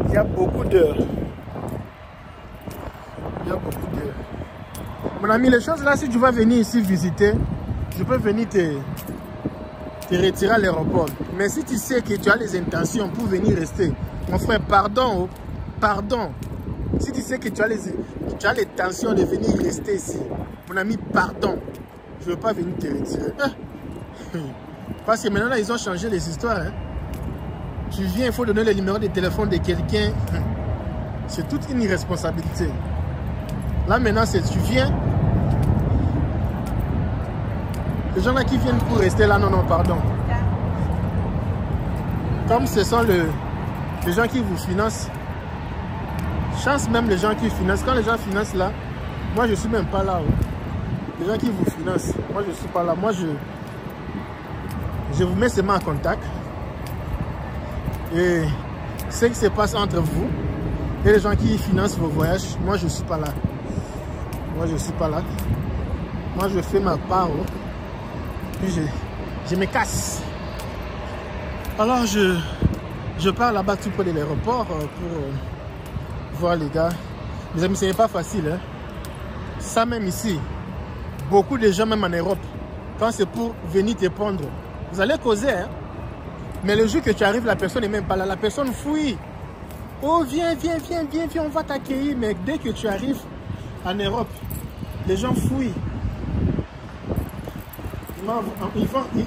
Il y a beaucoup d'heures. Il y a beaucoup d'heures. Mon ami, les choses là, si tu vas venir ici visiter, je peux venir te retirer à l'aéroport. Mais si tu sais que tu as les intentions pour venir rester, mon frère, pardon, pardon. Si tu sais que tu as l'intention de venir rester ici, mon ami, pardon. Je ne veux pas venir te retirer. Parce que maintenant, là, ils ont changé les histoires. Hein. Tu viens, il faut donner le numéro de téléphone de quelqu'un. C'est toute une irresponsabilité. Là, maintenant, c'est tu viens. Les gens là qui viennent pour rester là, non, non, pardon. Comme ce sont les gens qui vous financent. Chance même les gens qui financent. Quand les gens financent là, moi je suis même pas là. Les gens qui vous financent, moi je suis pas là. Moi je vous mets seulement en contact. Et ce qui se passe entre vous et les gens qui financent vos voyages, moi je suis pas là. Moi je suis pas là. Moi je fais ma part. Puis je me casse. Alors je pars là-bas tout près de l'aéroport pour voir les gars. Mes amis, ce n'est pas facile. Hein? Ça même ici, beaucoup de gens même en Europe, quand c'est pour venir te prendre, vous allez causer. Hein? Mais le jour que tu arrives, la personne n'est même pas là. La personne fuit. Oh, viens, viens, viens, viens, viens, on va t'accueillir. Mais dès que tu arrives en Europe, les gens fuient.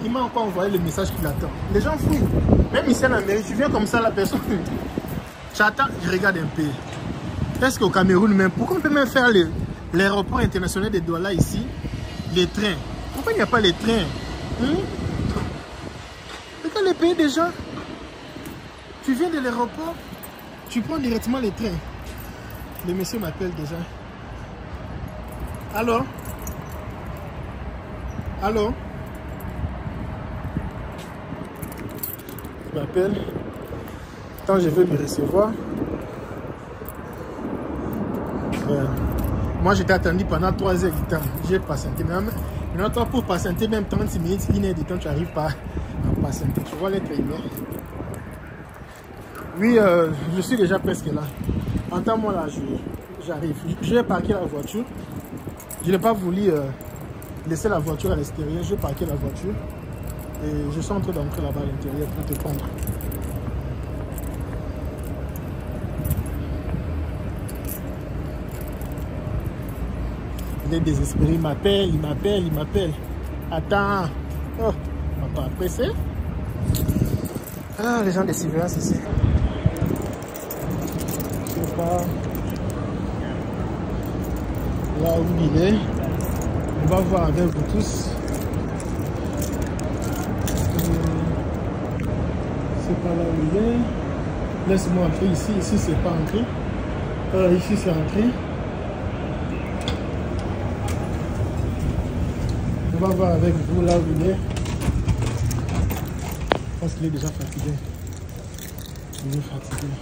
Il m'a encore envoyé le message qu'il attend. Les gens fuient. Même ici en Amérique, tu viens comme ça, la personne... Tu attends, je regarde un peu. Est-ce qu'au Cameroun même, pourquoi on peut même faire l'aéroport international de Douala ici, les trains? Pourquoi il n'y a pas les trains? Regarde les pays des gens. Tu viens de l'aéroport, tu prends directement les trains. Le monsieur m'appelle déjà. Allô? Allô? Il m'appelle. Quand je veux me recevoir. Moi, j'étais attendu pendant 3 heures du temps. J'ai patienté. Maintenant, toi, pour patienter même 30 minutes, 1 heure du temps, tu n'arrives pas à patienter. Tu vois l'être humain. Oui, je suis déjà presque là. Attends-moi là, j'arrive. Je vais parquer la voiture. Je n'ai pas voulu laisser la voiture à l'extérieur. Je vais parquer la voiture. Et je suis en train d'entrer là-bas à l'intérieur pour te prendre. Il est désespéré, il m'appelle, il m'appelle, il m'appelle. Attends. Oh, on va pas presser. Ah, les gens de surveillance ici. Je sais pas. Là où il est. On va voir avec vous tous. C'est pas là où il est. Laisse-moi entrer ici. Ici, c'est pas entré. Ici, c'est entré. On va voir avec vous là où il est. Je pense qu'il est déjà fatigué. Il est fatigué.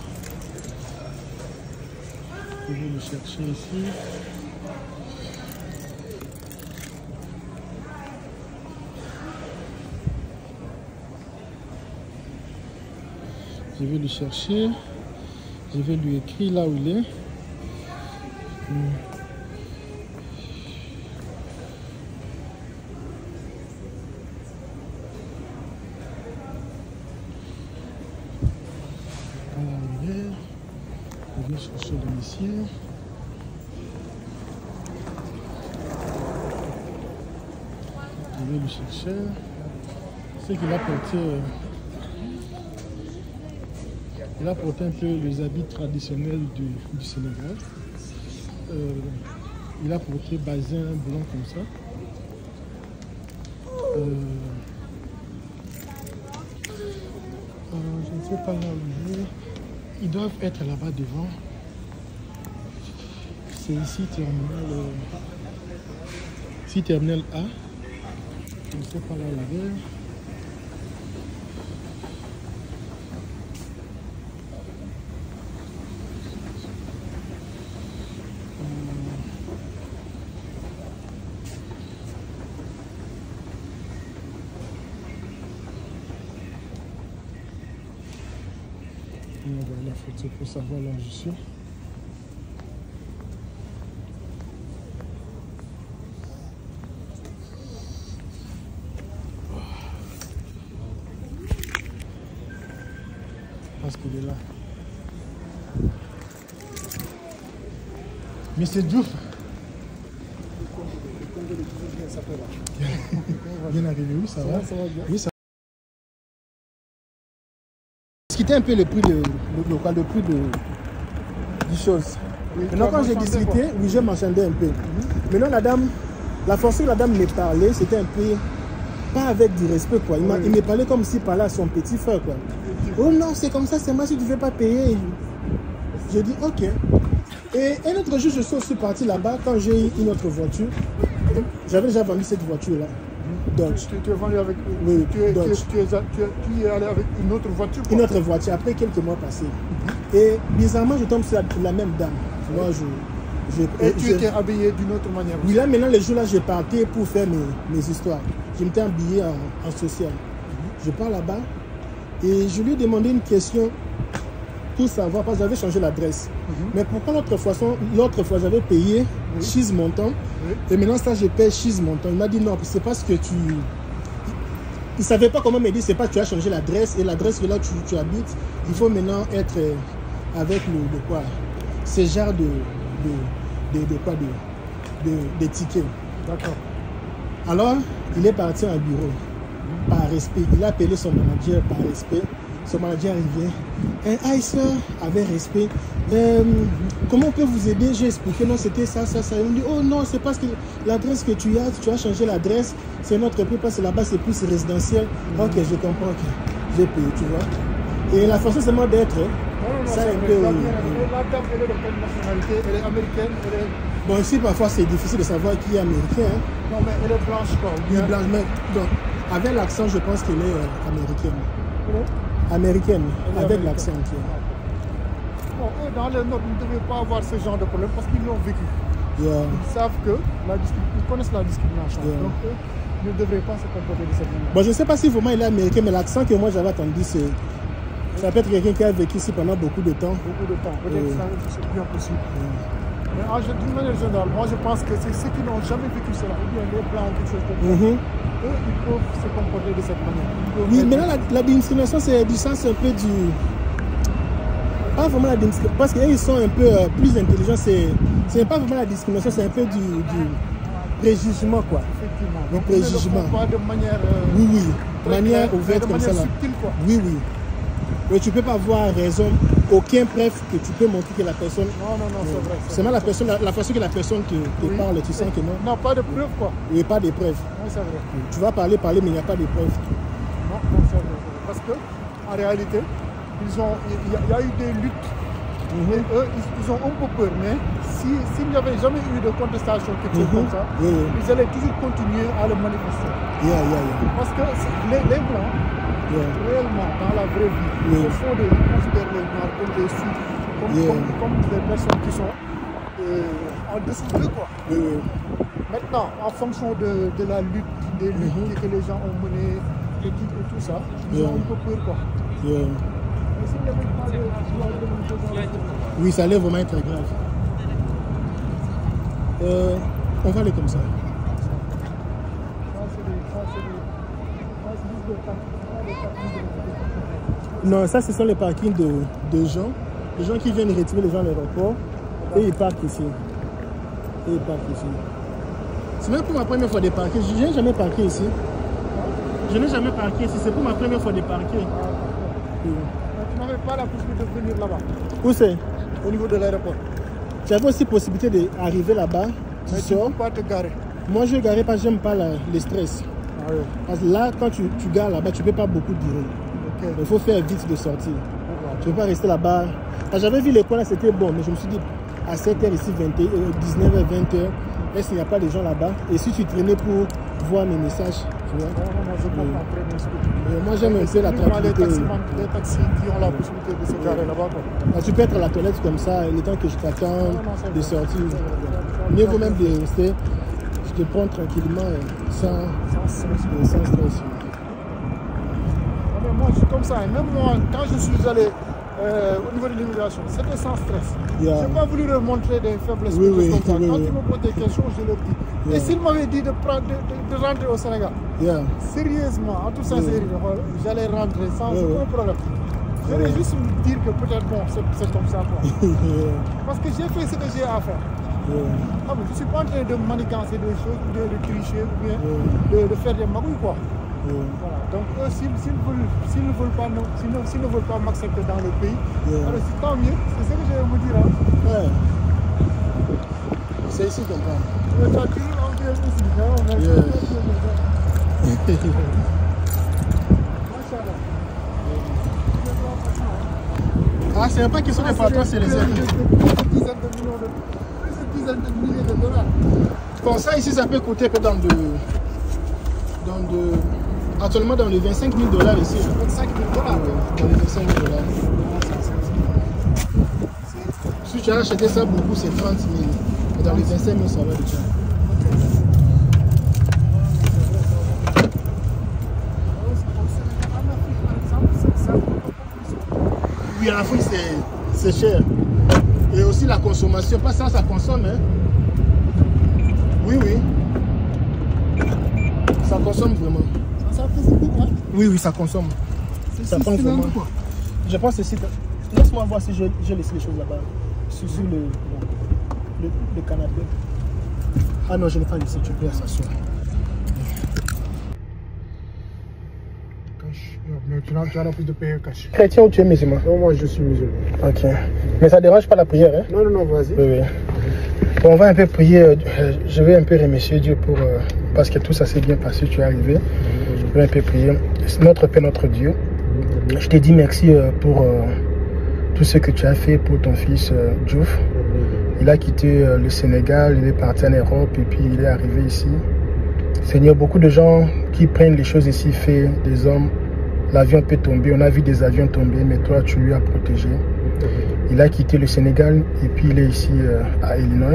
Je vais le chercher ici. Je vais le chercher. Je vais lui écrire là où il est. Je vais chercher le monsieur. Je vais le chercher. C'est qu'il a porté. Il a porté un peu les habits traditionnels du Sénégal. Il a porté basin blanc comme ça. Je ne sais pas là où il est. Ils doivent être là-bas devant. c'est ici terminal. Ici terminal A. Je ne sais pas là où il est. On va la photo pour savoir là où je suis. Parce qu'il est là. Monsieur Diouf. Bien arrivé, oui, ça va. Ça va bien. Oui, ça va. Discuter un peu le prix de du chose. Oui, maintenant, quand j'ai discuté, oui, j'ai marchandé un peu. Maintenant, la dame, la façon que la dame me parlait, c'était un peu pas avec du respect, quoi. Il me parlait comme s'il parlait à son petit frère, quoi. Oh non, c'est comme ça, c'est moi si tu ne veux pas payer. J'ai dit ok. Et un autre jour, je suis aussi parti là-bas quand j'ai eu une autre voiture. J'avais déjà vendu cette voiture-là. Dodge. Tu es vendu avec oui, tu es allé avec une autre voiture? Une autre voiture, après quelques mois passés. Et bizarrement, je tombe sur la même dame. Moi, et tu étais habillé d'une autre manière? Oui, là maintenant, les jours-là, je partais pour faire mes histoires. Je m'étais habillé en social. Je pars là-bas et je lui ai demandé une question pour savoir, parce que j'avais changé l'adresse. Mais pourquoi l'autre fois, j'avais payé X montant et maintenant ça, je paye X montant. Il m'a dit non, c'est parce que tu... Il ne savait pas comment me dire, c'est pas que tu as changé l'adresse et l'adresse que là tu habites, il faut maintenant être avec le quoi, ce genre de tickets. D'accord. Alors, il est parti en bureau, par respect. Il a appelé son manager par respect. Son manager revient. Aïssa avait respect. Comment on peut vous aider? J'ai expliqué, non, c'était ça. Il me dit, oh non, c'est parce que l'adresse que tu as changé l'adresse, c'est notre prix, parce que là-bas c'est plus résidentiel. Ok, je comprends que j'ai payé, tu vois. Et la façon seulement d'être, ça un peu. La dame, elle est de quelle nationalité? Elle est américaine? Bon, ici parfois c'est difficile de savoir qui est américain. Hein. Non, mais elle est blanche quoi? Oui, blanche, mais donc, avec l'accent, je pense qu'elle est américaine. Américaine, avec l'accent. Bon, dans les notes, vous ne devez pas avoir ce genre de problème parce qu'ils l'ont vécu. Ils savent que ils connaissent la discrimination. Donc, ils ne devraient pas se comporter de cette manière. Bon, je ne sais pas si vraiment il est américain, mais l'accent que moi j'avais entendu, c'est. Ça peut être quelqu'un qui a vécu ici pendant beaucoup de temps. Beaucoup de temps, peut-être c'est bien possible. Mais d'une manière générale, moi je pense que c'est ceux qui n'ont jamais vécu cela, ou bien les blancs, quelque chose comme ça. Eux, ils peuvent se comporter de cette manière. Oui, maintenant la discrimination, c'est du sens un peu du... Pas vraiment la discrimination, parce qu'ils sont un peu plus intelligents. C'est pas vraiment la discrimination, c'est un peu du préjugement, quoi. Effectivement. Du préjugement. Pas de manière... oui, de manière ouverte comme ça. Là. Subtile, quoi. Oui. Mais tu ne peux pas avoir raison, aucun preuve que tu peux montrer que la personne... Non, c'est vrai. C'est même la façon que la personne te parle, tu sens que non. Non, pas de preuve, quoi. Oui, pas de preuve. Oui, c'est vrai. Tu vas parler, mais il n'y a pas de preuve. Non, c'est vrai. Parce que, en réalité, il y a eu des luttes. Et eux, ils ont un peu peur. Mais s'il n'y avait jamais eu de contestation, quelque chose comme ça, ils allaient toujours continuer à le manifester. Parce que les Blancs, réellement, dans la vraie vie, au fond ils considèrent les Noirs comme des sous, comme des personnes qui sont en dessous d'eux, quoi. Maintenant, en fonction de la lutte, des luttes que les gens ont menées, et tout ça, ils ont un peu peur, quoi. Oui, ça allait vraiment être grave. On va aller comme ça. Non, ça, ce sont les parkings de gens. Les gens qui viennent retirer les gens à l'aéroport. Et ils partent ici. C'est même pour ma première fois de parquer. Je n'ai jamais parqué ici. C'est pour ma première fois de parquer. Tu n'avais pas la possibilité de venir là-bas? Où c'est? Au niveau de l'aéroport. J'avais aussi possibilité d'arriver là-bas. Mais tu ne peux pas te garer? Moi, je ne garais pas, j'aime pas le stress. Parce que là, quand tu gares là-bas, tu ne peux pas beaucoup durer. Il faut faire vite de sortir. Tu ne peux pas rester là-bas. J'avais vu les coins là, c'était bon, mais je me suis dit, à 7h ici, 19h, 20h, est-ce qu'il n'y a pas de gens là-bas? Et si tu traînais pour voir mes messages, tu vois? Non, je comprends très bien ce que tu dis. Moi, j'aime un peu la tranquillité. Les taxis qui ont la possibilité de se garer là-bas. Tu peux être à la toilette comme ça, le temps que je t'attends de sortir. Mieux vaut même de rester. Je te prends tranquillement, sans stress. Mais moi, je suis comme ça. Et même moi, quand je suis allé au niveau de l'immigration, c'était sans stress. Je n'ai pas voulu leur montrer des faiblesses. Comme ça. Quand ils me posent des questions, je leur dis. Et s'ils m'avaient dit de rentrer au Sénégal, sérieusement, en toute sincérité, j'allais rentrer sans aucun problème. Je vais juste me dire que peut-être bon, c'est comme ça. Parce que j'ai fait ce que j'ai à faire. Ah, mais je ne suis pas en train de manigancer des choses, de tricher ou bien de faire des magouilles, quoi. Voilà. Donc eux, s'ils ne veulent pas m'accepter dans le pays, alors c'est tant mieux, c'est ce que je vais vous dire. Hein. C'est ici qu'on parle. Tu as toujours envie ici, Ah, c'est pas question de partout, c'est les aides. De milliers de dollars. Bon, ça ici, ça peut coûter que actuellement dans les 25 000 $. Ici. 25 000 $. Dans les 25 000 $. Si tu as acheté ça beaucoup, c'est 30 000. Et dans les 25 000, ça va déjà. Oui, en Afrique, c'est cher. Et aussi la consommation, pas ça, ça consomme. Hein. Oui. Ça consomme vraiment. Ça fait beaucoup, hein? Oui, ça consomme. Ça prend vraiment. Je pense que c'est... Laisse-moi voir si j'ai laissé les choses là-bas. Sur le canapé. Ah non, je n'ai pas laissé, tu peux s'asseoir. Mais tu n'as pas plus de payer cash. Chrétien ou tu es musulman? Non, moi je suis musulman. Ok. Mais ça ne dérange pas la prière, hein? Non, vas-y. Oui. Bon, on va un peu prier. Je vais un peu remercier Dieu pour... parce que tout ça s'est bien passé, tu es arrivé. Je vais un peu prier. Notre Père, notre Dieu, je te dis merci pour tout ce que tu as fait pour ton fils Diouf. Il a quitté le Sénégal, il est parti en Europe et puis il est arrivé ici. Seigneur, beaucoup de gens qui prennent les choses ici, fait des hommes. L'avion peut tomber, on a vu des avions tomber, mais toi, tu lui as protégé. Il a quitté le Sénégal et puis il est ici à Illinois.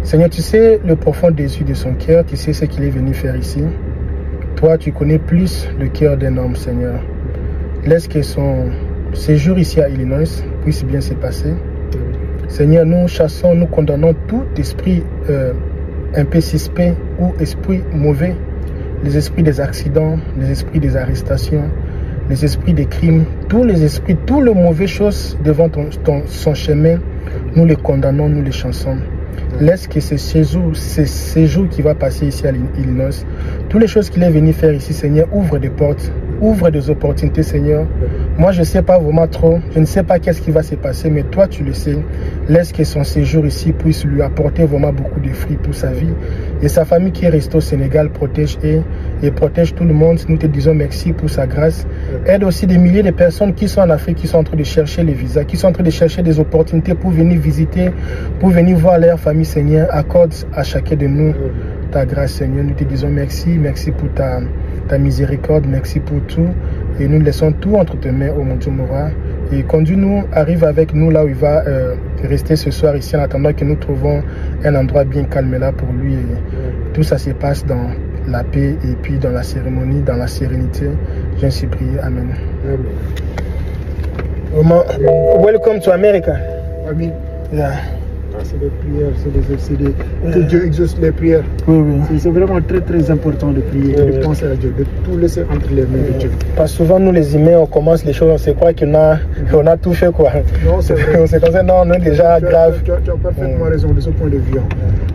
Seigneur, tu sais le profond désir de son cœur, tu sais ce qu'il est venu faire ici. Toi, tu connais plus le cœur d'un homme, Seigneur. Laisse que son séjour ici à Illinois puisse bien se passer. Seigneur, nous chassons, nous condamnons tout esprit un peu suspect ou esprit mauvais. Les esprits des accidents, les esprits des arrestations, les esprits des crimes, tous les esprits, toutes les mauvaises choses devant son chemin, nous les condamnons, nous les chassons. Laisse que ce séjour qui va passer ici à Illinois, toutes les choses qu'il est venu faire ici, Seigneur, ouvre des portes, ouvre des opportunités, Seigneur. Moi, je ne sais pas vraiment trop, je ne sais pas qu'est-ce qui va se passer, mais toi, tu le sais. Laisse que son séjour ici puisse lui apporter vraiment beaucoup de fruits pour sa vie. Et sa famille qui est restée au Sénégal, protège et protège tout le monde. Nous te disons merci pour sa grâce. Aide aussi des milliers de personnes qui sont en Afrique, qui sont en train de chercher les visas, qui sont en train de chercher des opportunités pour venir visiter, pour venir voir leur famille, Seigneur. Accorde à chacun de nous ta grâce, Seigneur. Nous te disons merci, merci pour ta miséricorde, merci pour tout. Et nous laissons tout entre tes mains, ô mon Dieu Moura. Et conduis-nous, arrive avec nous là où il va rester ce soir ici en attendant que nous trouvons un endroit bien calme là pour lui. Et tout ça se passe dans la paix et puis dans la cérémonie, dans la sérénité. Je suis prié. Amen. Welcome to America. Amen. Yeah. C'est des prières, que Dieu exauce les prières. Oui. C'est vraiment très très important de prier, de penser à Dieu, de tout laisser entre les mains de Dieu. Parce que souvent nous les humains, on commence les choses, on se croit qu'on a tout fait quoi. Non, c'est vrai. On se considère non, on est déjà grave. Tu as parfaitement raison de ce point de vue.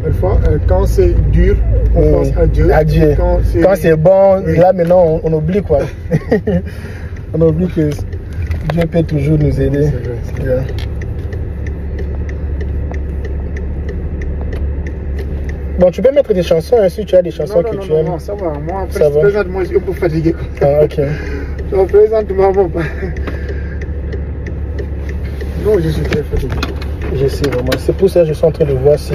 Parfois, quand c'est dur, on pense à Dieu. Quand c'est bon, là maintenant on oublie quoi. On oublie que Dieu peut toujours nous aider. C'est vrai. Bon, tu peux mettre des chansons hein, si tu as des chansons que tu aimes. Non, ça va. Moi, présente-moi, je suis un peu fatigué. Ah, ok. Donc, présente-moi, non, je suis très fatigué. Je sais vraiment. C'est pour ça que je suis en train de voir si...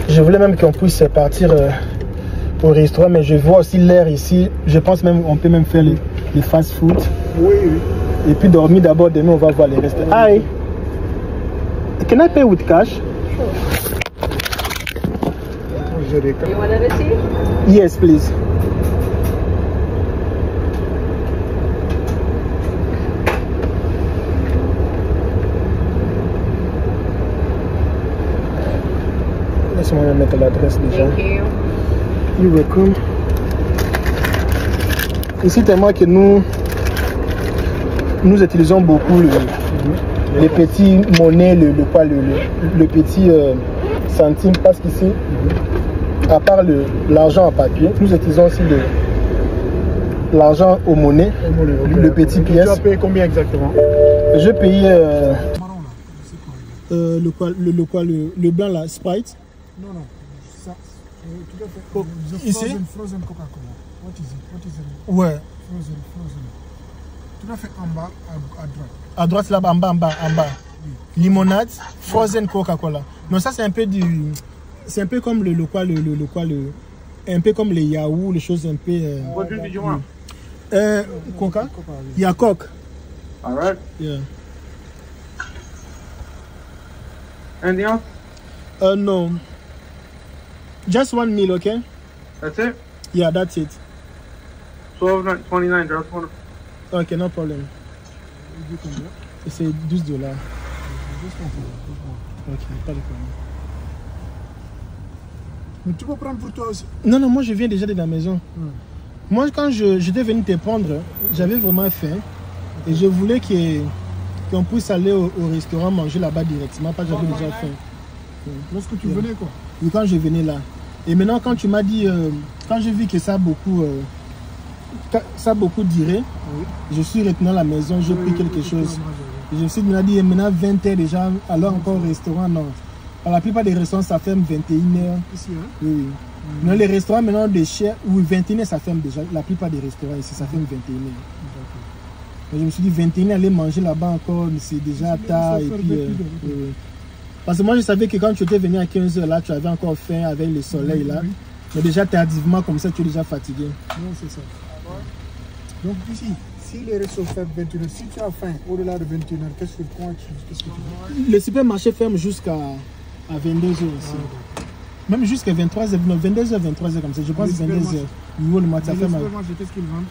Je voulais même qu'on puisse partir au restaurant, mais je vois aussi l'air ici. Je pense même qu'on peut même faire les fast-food. Oui, oui. Et puis dormir d'abord, demain on va voir les restaurants. Hi. Can I pay with cash? You want a receipt? Yes, please. Laisse-moi mettre l'adresse déjà. Thank you. You're welcome. Ici, tellement que nous utilisons beaucoup les petits monnaies, le petit centime, parce qu'ici, à part l'argent en papier, nous utilisons aussi l'argent aux monnaies, le petit pièce. Tu as payé combien exactement? Je payais le blanc là, Sprite. Non, non. Ça, tu dois faire. Oh, ici? Frozen Coca-Cola. What is it? Ouais. Frozen. Tu dois faire en bas, à droite. À droite là-bas, en bas. Limonade, Frozen Coca-Cola. Non, ça c'est un peu du... C'est un peu comme un peu comme les yaourts, les choses un peu... What drink did you want? Coca? Il y a Coke. All right. Yeah. Anything else? No. Just one meal, okay? That's it? Yeah, that's it. 12.29, just one. Okay, no problem. C'est $12. Ok, pas de problème. Mais tu peux prendre pour toi aussi. Non, moi je viens déjà de la maison. Moi, quand j'étais venu te prendre, j'avais vraiment faim. Et je voulais qu'on puisse aller au restaurant manger là-bas directement, parce que j'avais déjà faim. Lorsque tu venais quoi? Oui, quand je venais là. Et maintenant, quand tu m'as dit, quand j'ai vu que ça a beaucoup duré, je suis retourné à la maison, j'ai pris quelque chose. Et je me suis dit, maintenant 20h déjà, alors encore au restaurant, non. Alors, la plupart des restaurants, ça ferme 21h. Ici, hein? Oui. Mais les restaurants maintenant de chers, oui, 21h, ça ferme déjà. La plupart des restaurants ici, ça ferme 21h. Je me suis dit, 21h, aller manger là-bas encore, c'est déjà tard. Et puis, parce que moi, je savais que quand tu étais venu à 15h, là, tu avais encore faim avec le soleil, là. Mais déjà, tardivement, comme ça, tu es déjà fatigué. Non, c'est ça. Donc, ici, si les restos ferment 21h, si tu as faim au-delà de 21h, qu'est-ce que tu fais? Le supermarché ferme jusqu'à 22h ici. Même jusqu'à 23h, 22h, 23h comme ça. Je pense 22h. Le matin, ça ferme. Qu'est-ce qu'ils vendent?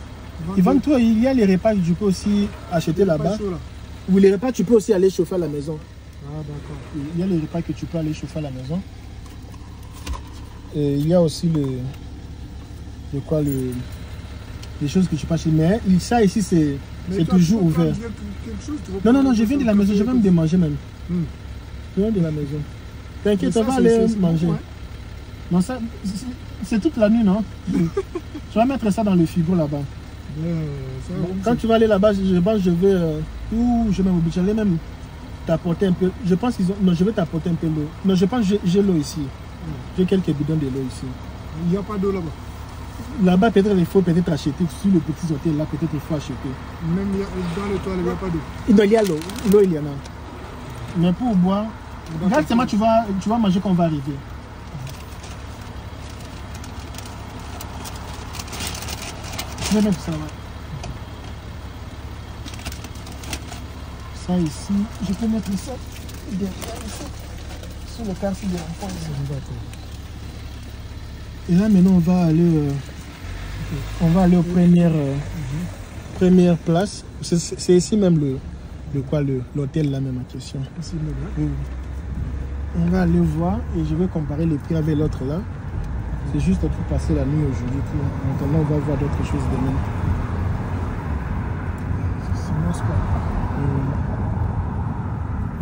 Ils vendent tout. Il y a les repas que tu peux aussi acheter là-bas. Ou les repas, tu peux aussi aller chauffer à la maison. Ah, d'accord. Il y a les repas que tu peux aller chauffer à la maison. Et il y a aussi les choses que tu peux acheter. Mais ça ici, c'est toujours ouvert. Non, je viens de la maison. Je vais me démanger même. Je viens de la maison. T'inquiète, on va aller manger. Non, ça, c'est toute la nuit, non? Tu vas mettre ça dans le frigo là-bas. Quand tu vas aller là-bas, je pense que je vais... je vais m'obliger. J'allais même t'apporter un peu... Je pense qu'ils ont... Non, je vais t'apporter un peu l'eau. Non, je pense que j'ai l'eau ici. J'ai quelques bidons de l'eau ici. Il n'y a pas d'eau là-bas? Là-bas, peut-être il faut peut-être acheter. Sur le petit hôtel, là, peut-être il faut acheter. Même dans les toilettes, il n'y a pas d'eau? Non, il y a l'eau. L'eau, il y en a. Mais pour boire... Regarde seulement, tu vas manger quand on va arriver. Je vais mettre ça là. Ça ici, je peux mettre ça derrière ici. Sur le quartier de l'enfant ici. Et là maintenant on va aller aux premières places. C'est ici même l'hôtel là même en question. Ici même, hein? Oui. On va aller voir et je vais comparer les prix avec l'autre là. C'est juste pour passer la nuit aujourd'hui. Maintenant, on va voir d'autres choses demain. C'est mon sport.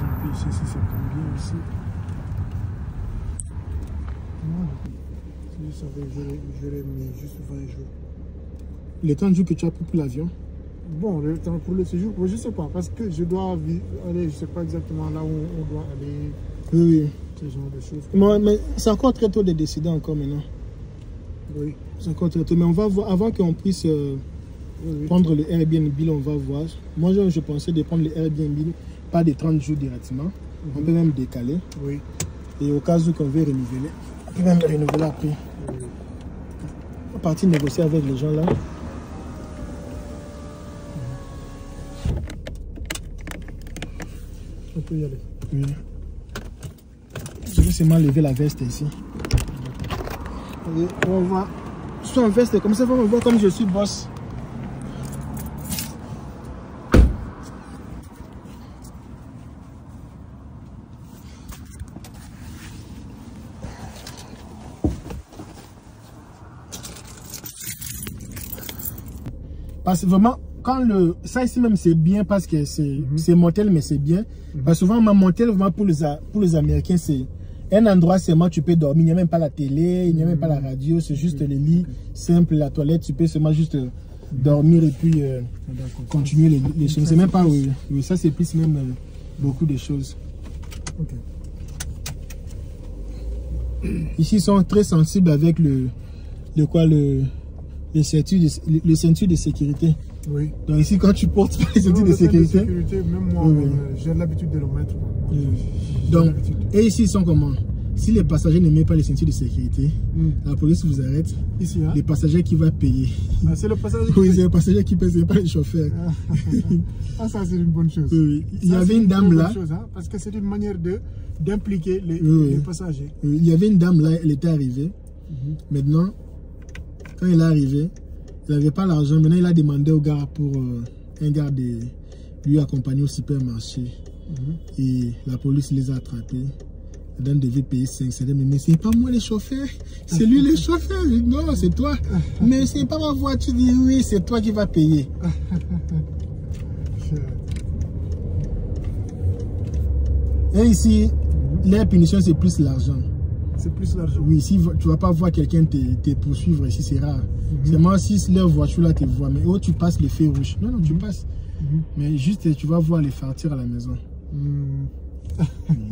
Et puis ici, ça prend bien aussi. Si je savais, j'aurais mis juste 20 jours. Le temps de jour que tu as pris pour l'avion? Bon, le temps pour le séjour, je ne sais pas. Parce que je dois aller, je ne sais pas exactement là où on doit aller. Oui. Ce genre de choses. Mais c'est encore très tôt de décider encore maintenant. Oui. C'est encore très tôt. Mais on va voir, avant qu'on puisse prendre le Airbnb, on va voir. Moi, je pensais de prendre le Airbnb, pas de 30 jours directement. On peut même décaler. Oui. Et au cas où on veut renouveler, on peut même renouveler après. On va partir négocier avec les gens là. On peut y aller. Oui. Je vais seulement lever la veste ici. Et on va. Soit en veste, comme ça, on va voir comme je suis boss. Parce que vraiment, quand ça ici même c'est bien parce que c'est mortel, mais c'est bien. Parce que souvent, ma mortel, vraiment pour les Américains, c'est un endroit seulement tu peux dormir. Il n'y a même pas la télé, il n'y a même pas la radio, c'est juste le lit simple, la toilette. Tu peux seulement juste dormir et puis continuer les choses. C'est même pas, oui, ça c'est plus même beaucoup de choses. Okay. Ici, ils sont très sensibles avec les ceintures de sécurité. Oui. Donc ici, quand tu portes pas les ceintures de sécurité, même moi, j'ai l'habitude de le mettre. Donc, et ici, ils sont comment? Si les passagers ne mettent pas les ceintures de sécurité, la police vous arrête. Ici, hein? Les passagers qui vont payer. Ah, c'est le passager qui paye. Oui, c'est le passager qui paye, c'est pas le chauffeur. Ah, ça, c'est une bonne chose. Oui. Il y avait une dame là. Chose, hein? Parce que c'est une manière d'impliquer les passagers. Oui. Il y avait une dame là, elle était arrivée. Maintenant, quand elle est arrivée, il n'avait pas l'argent. Maintenant, il a demandé au gars pour un gars de lui accompagner au supermarché. Et la police les a attrapés. La dame devait payer 500. Mais c'est pas moi le chauffeur, c'est lui le chauffeur. Non, c'est toi. Mais c'est pas ma voiture. Oui, c'est toi qui vas payer. Et ici, leur punition, c'est plus l'argent. C'est plus l'argent. Oui, ici, tu ne vas pas voir quelqu'un te poursuivre. Ici, c'est rare. C'est moi si leur voiture là te voit. Mais oh, tu passes le feu rouge. Non, tu passes. Mais juste, tu vas voir les fartires à la maison.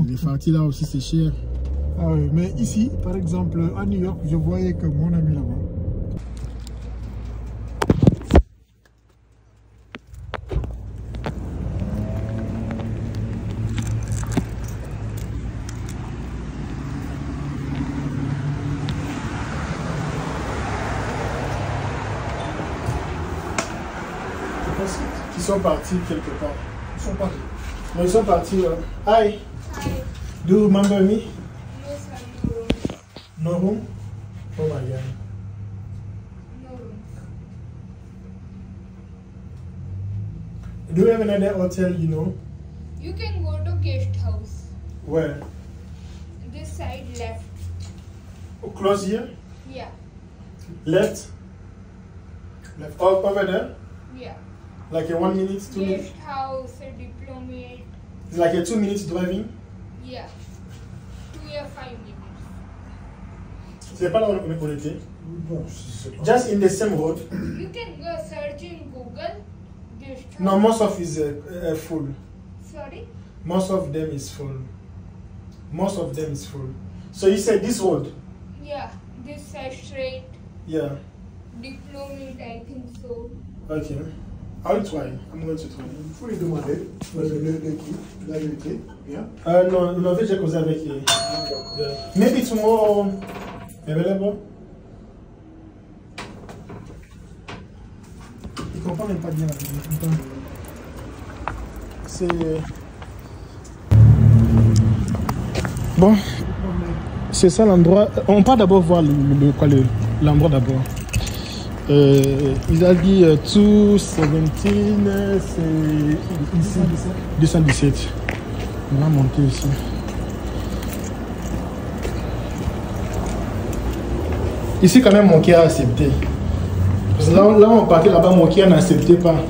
Les fartires là aussi, c'est cher. Ah oui, mais ici, par exemple, à New York, je voyais que mon ami là-bas. Ils sont partis quelque part. Ils sont partis. Mais ils sont partis. Hi. Do you remember me? Yes, I know. No room? Oh my God. No room. Do you have another hotel, you know? You can go to guest house. Where? This side left. Close here? Yeah. Left? Left. Over there? Yeah. Like a 1 minute, 2 minutes? Guest house, a diplomat. It's like a 2 minutes driving? Yeah. 2 or 5 minutes. C'est pas là où on était? Bon, Just in the same road? You can go search in Google. Guest house. No, most of is full. Sorry? Most of them is full. Most of them is full. So you said this road? Yeah. This side straight. Yeah. Diplomat, I think so. Okay. I'll try. I'm going to try. il faut lui demander la vérité. Bien. Non, on avait déjà causé avec lui. Maybe tomorrow available. Il comprend même pas bien. C'est bon. C'est ça l'endroit. On part d'abord voir l'endroit d'abord. Il a dit 217, c'est ici. 217. On va monter ici. Ici, quand même, mon cœur a accepté. Parce que là on partait là-bas, mon cœur n'acceptait pas.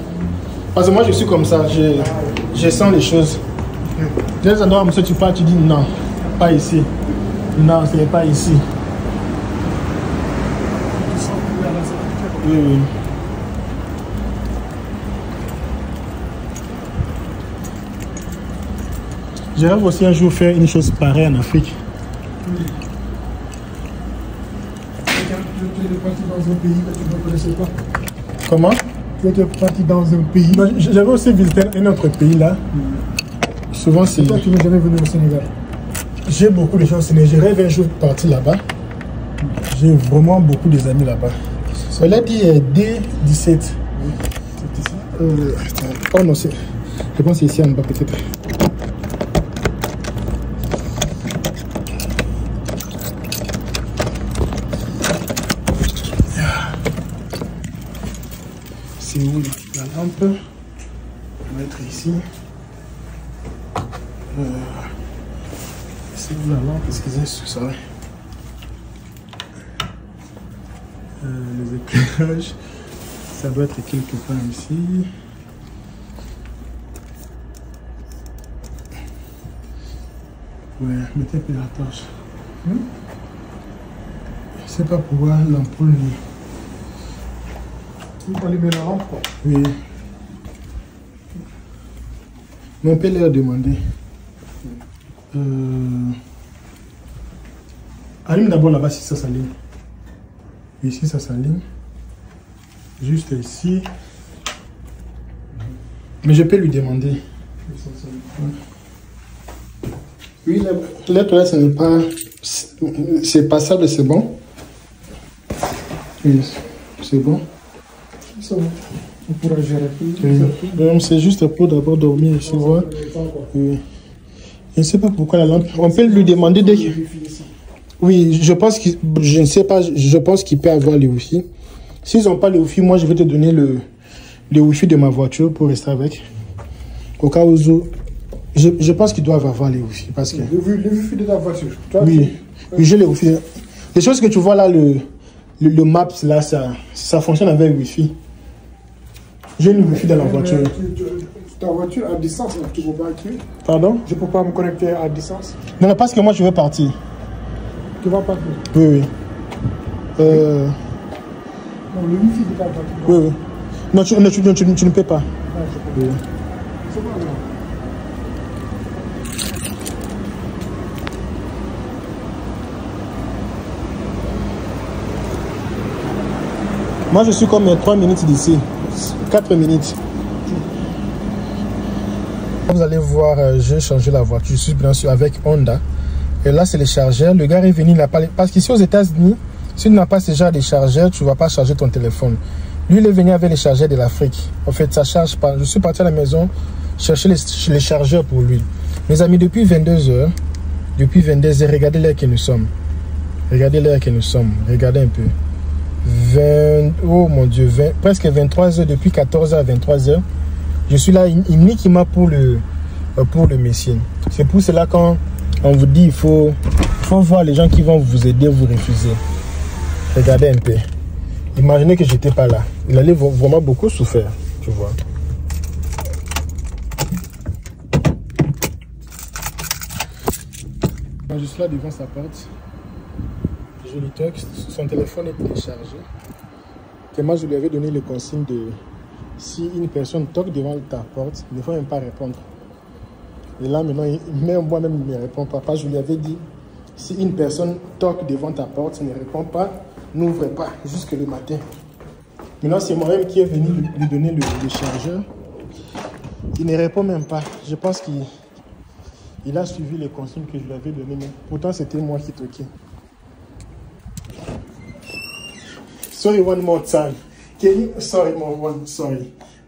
Parce que moi, je suis comme ça, je sens les choses. Dans les endroits où tu pars, tu dis non, pas ici. Non, ce n'est pas ici. Oui, oui. Je rêve aussi un jour faire une chose pareille en Afrique. Tu étais parti dans un pays que tu ne connaissais pas. Comment? Tu étais parti dans un pays. J'avais aussi visité un autre pays là. Souvent, c'est... Toi, tu n'es jamais venu au Sénégal? J'ai beaucoup de gens au Sénégal. Je rêve un jour de partir là-bas. J'ai vraiment beaucoup d'amis là-bas. Elle a dit D17. Oui. C'est ici? Oh non, c'est... Je pense que c'est ici en bas peut-être. C'est où la lampe? On va être ici. C'est où la lampe? Excusez, ça. Les éclairages. Ça doit être quelque part ici. Ouais, mettez un peu la torche. Je sais pas pourquoi l'ampoule. Tu peux allumer la lampe, quoi? Oui. Mais on peut leur demander. Allume d'abord là-bas si ça s'allume. Ici ça s'allume. Juste ici. Mais je peux lui demander. Oui, la toilette, ce n'est pas... C'est passable, c'est bon. Oui, c'est bon. Ça va. On pourra gérer tout. Oui. C'est juste pour d'abord dormir, tu vois. Oui. Je ne sais pas pourquoi la lampe... On peut lui demander dès que... Oui, je pense qu'il... Je ne sais pas, je pense qu'il peut avoir le Wi-Fi. S'ils n'ont pas le Wi-Fi, moi je vais te donner le Wi-Fi de ma voiture pour rester avec. Au cas où... Je pense qu'ils doivent avoir les Wi-Fi parce que... Le Wi-Fi de ta voiture. Toi, oui, oui, j'ai le Wi-Fi. Les choses que tu vois là, le Maps, là, ça fonctionne avec Wi-Fi. J'ai une Wi-Fi dans la voiture. Ta voiture à distance, tu ne peux pas activer? Pardon? Je ne peux pas me connecter à distance. Non, non, parce que moi je veux partir. Tu vas partir? Oui, oui. Non, le Wi-Fi de ta voiture. Oui, oui. Non, tu ne peux pas. Ah, je peux. Oui. C'est pas grave. Moi je suis comme 3 minutes d'ici. 4 minutes. Vous allez voir, j'ai changé la voiture. Je suis bien sûr avec Honda. Et là c'est les chargeurs. Le gars est venu, il n'a pas... Parce qu'ici aux États-Unis, si tu n'as pas ce genre de chargeurs, tu ne vas pas charger ton téléphone. Lui il est venu avec les chargeurs de l'Afrique. En fait ça ne charge pas. Je suis parti à la maison chercher les chargeurs pour lui. Mes amis, depuis 22h, regardez l'heure que nous sommes. Regardez l'heure que nous sommes. Regardez un peu. Oh mon Dieu, presque 23h, depuis 14h à 23h. Je suis là uniquement pour le Messie. C'est pour cela quand on vous dit il faut voir les gens qui vont vous aider, vous refuser. Regardez un peu. Imaginez que j'étais pas là. Il allait vraiment beaucoup souffrir, tu vois. Je suis là devant sa porte. Je lui texte, son téléphone est téléchargé. Et moi, je lui avais donné le consigne de si une personne toque devant ta porte, il ne faut même pas répondre. Et là, maintenant, même moi-même, il ne me répond pas. Je lui avais dit si une personne toque devant ta porte, ne répond pas, n'ouvre pas jusque le matin. Maintenant, c'est moi-même qui est venu lui donner le chargeur. Il ne répond même pas. Je pense qu'il a suivi les consignes que je lui avais données. Mais pourtant, c'était moi qui toquais. Sorry, one more time. Sorry.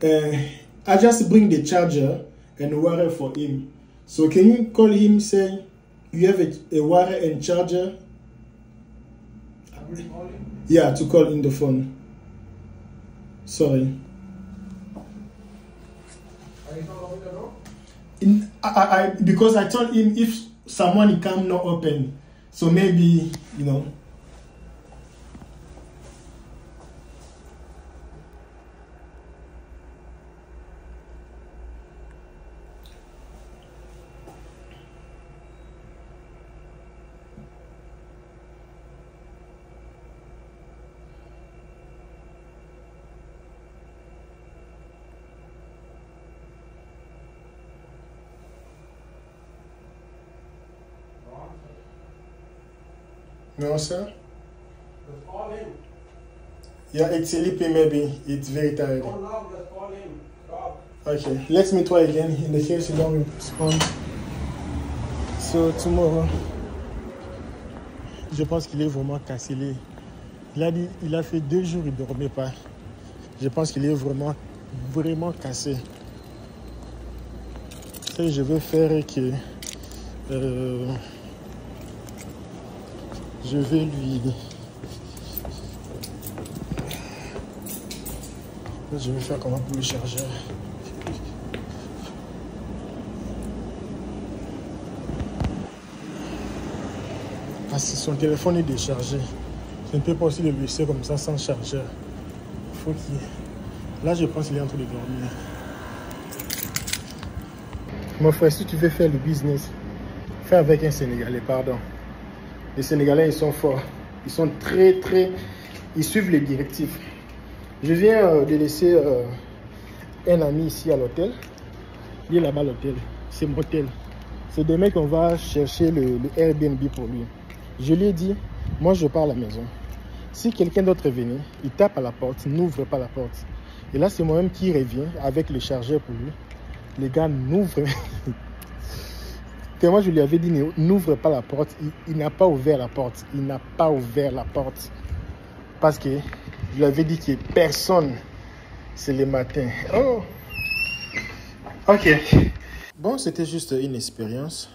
I just bring the charger and wire for him. So can you call him, say you have a wire and charger? Yeah, to call in the phone. Sorry. Are you not open the door? Because I told him if someone come not open, so maybe, you know. No, sir. Just call him. Yeah, it's sleeping maybe. It's very tired. Oh no, just call him. Stop. Okay, let me try again in the case you don't respond. So, tomorrow, je pense qu'il est vraiment cassé. Il a dit, il a fait 2 jours, il ne dormait pas. Je pense qu'il est vraiment cassé. Ce que je veux faire est que je vais lui... Je vais faire comment pour le chargeur. Parce que son téléphone est déchargé. Je ne peux pas aussi le laisser comme ça sans chargeur. Il faut qu'il... Là, je pense qu'il est en train de dormir. Mon frère, si tu veux faire le business, fais avec un Sénégalais, pardon. Les Sénégalais, ils sont forts. Ils sont très... Ils suivent les directives. Je viens de laisser un ami ici à l'hôtel. Il est là-bas à l'hôtel. C'est mon hôtel. C'est demain qu'on va chercher le Airbnb pour lui. Je lui ai dit, moi je pars à la maison. Si quelqu'un d'autre venait, il tape à la porte, n'ouvre pas la porte. Et là, c'est moi-même qui reviens avec le chargeur pour lui. Les gars n'ouvrent. Moi, je lui avais dit, n'ouvre pas la porte. Il n'a pas ouvert la porte. Il n'a pas ouvert la porte. Parce que je lui avais dit que personne, c'est le matin. Oh! Ok. Bon, c'était juste une expérience.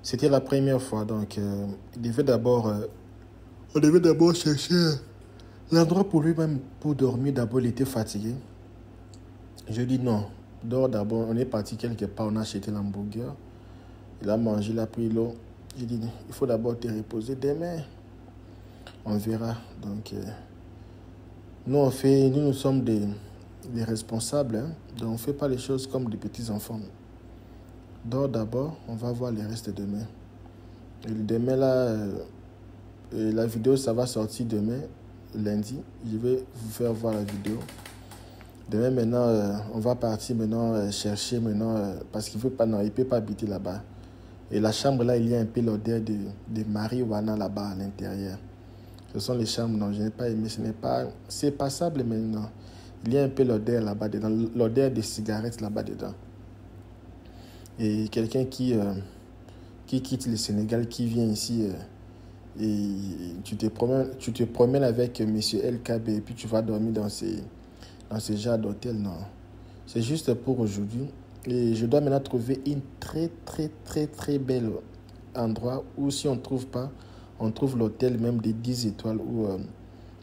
C'était la première fois. Donc, on devait d'abord chercher l'endroit pour lui-même pour dormir. D'abord, il était fatigué. Je dis non. Dors d'abord. On est parti quelque part. On a acheté l'hamburger. Il a mangé, il a pris l'eau. J'ai dit, il faut d'abord te reposer. Demain, on verra. Donc, nous sommes des responsables. Hein? Donc, on ne fait pas les choses comme des petits enfants. Dors d'abord, on va voir le reste demain. Et demain, là, la vidéo, ça va sortir demain, lundi. Je vais vous faire voir la vidéo. Demain, maintenant, on va partir maintenant chercher maintenant, parce qu'il ne peut pas habiter là-bas. Et la chambre, là, il y a un peu l'odeur de marijuana là-bas à l'intérieur. Ce sont les chambres dont je n'ai pas aimé. C'est passable maintenant. Il y a un peu l'odeur là-bas dedans, l'odeur des cigarettes là-bas dedans. Et quelqu'un qui quitte le Sénégal, qui vient ici, et tu te promènes avec M. LKB et puis tu vas dormir dans ces genres d'hôtel, non. C'est juste pour aujourd'hui. Et je dois maintenant trouver une très belle endroit où si on ne trouve pas, on trouve l'hôtel même de 10 étoiles ou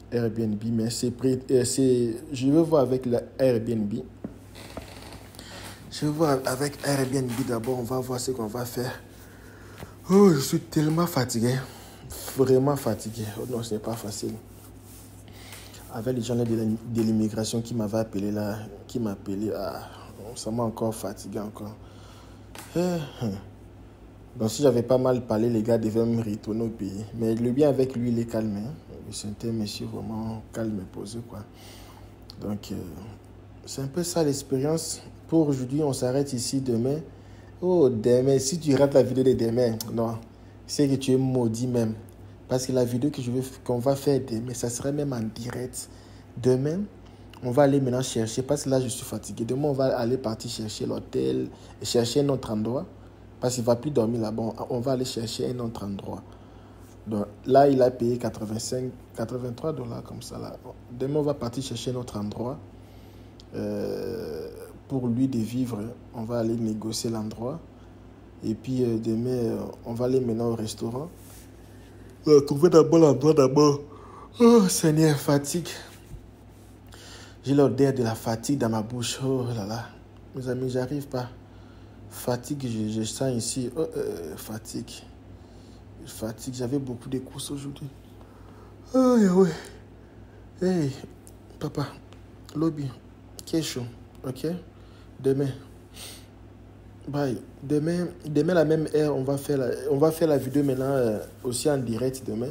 Airbnb. Mais je veux voir avec la Airbnb. Je vais voir avec Airbnb d'abord. On va voir ce qu'on va faire. Oh, je suis tellement fatigué. Vraiment fatigué. Oh non, ce n'est pas facile. Avec les gens de l'immigration qui m'avaient appelé là, qui m'appelaient, ça m'a encore fatigué encore. Donc si j'avais pas mal parlé, les gars devaient me retourner au pays. Mais le bien avec lui, il est calme. Hein? C'était un monsieur vraiment calme et posé, quoi. Donc, c'est un peu ça l'expérience. Pour aujourd'hui, on s'arrête ici demain. Oh, demain, si tu rates la vidéo de demain, non, c'est que tu es maudit même. Parce que la vidéo qu'on va faire demain, ça serait même en direct. Demain, on va aller maintenant chercher, parce que là, je suis fatigué. Demain, on va aller partir chercher l'hôtel, chercher un autre endroit. Parce qu'il ne va plus dormir là-bas. On va aller chercher un autre endroit. Donc là, il a payé 83 $, comme ça. Là. Demain, on va partir chercher un autre endroit. Pour lui de vivre, on va aller négocier l'endroit. Et puis demain, on va aller maintenant au restaurant. Trouver d'abord l'endroit d'abord. Oh Seigneur, fatigue. J'ai l'odeur de la fatigue dans ma bouche. Oh là là. Mes amis, j'arrive pas. Fatigue, je sens ici. Fatigue. Fatigue, j'avais beaucoup de courses aujourd'hui. Oh oui. Hey, papa, lobby, question, ok? Demain. Bye. Demain la même heure, on va faire la vidéo maintenant aussi en direct demain.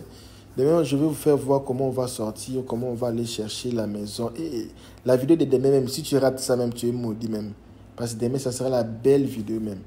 Demain, je vais vous faire voir comment on va sortir, comment on va aller chercher la maison. Et la vidéo de demain, même si tu rates ça, même tu es maudit même. Parce que demain, ça sera la belle vidéo même.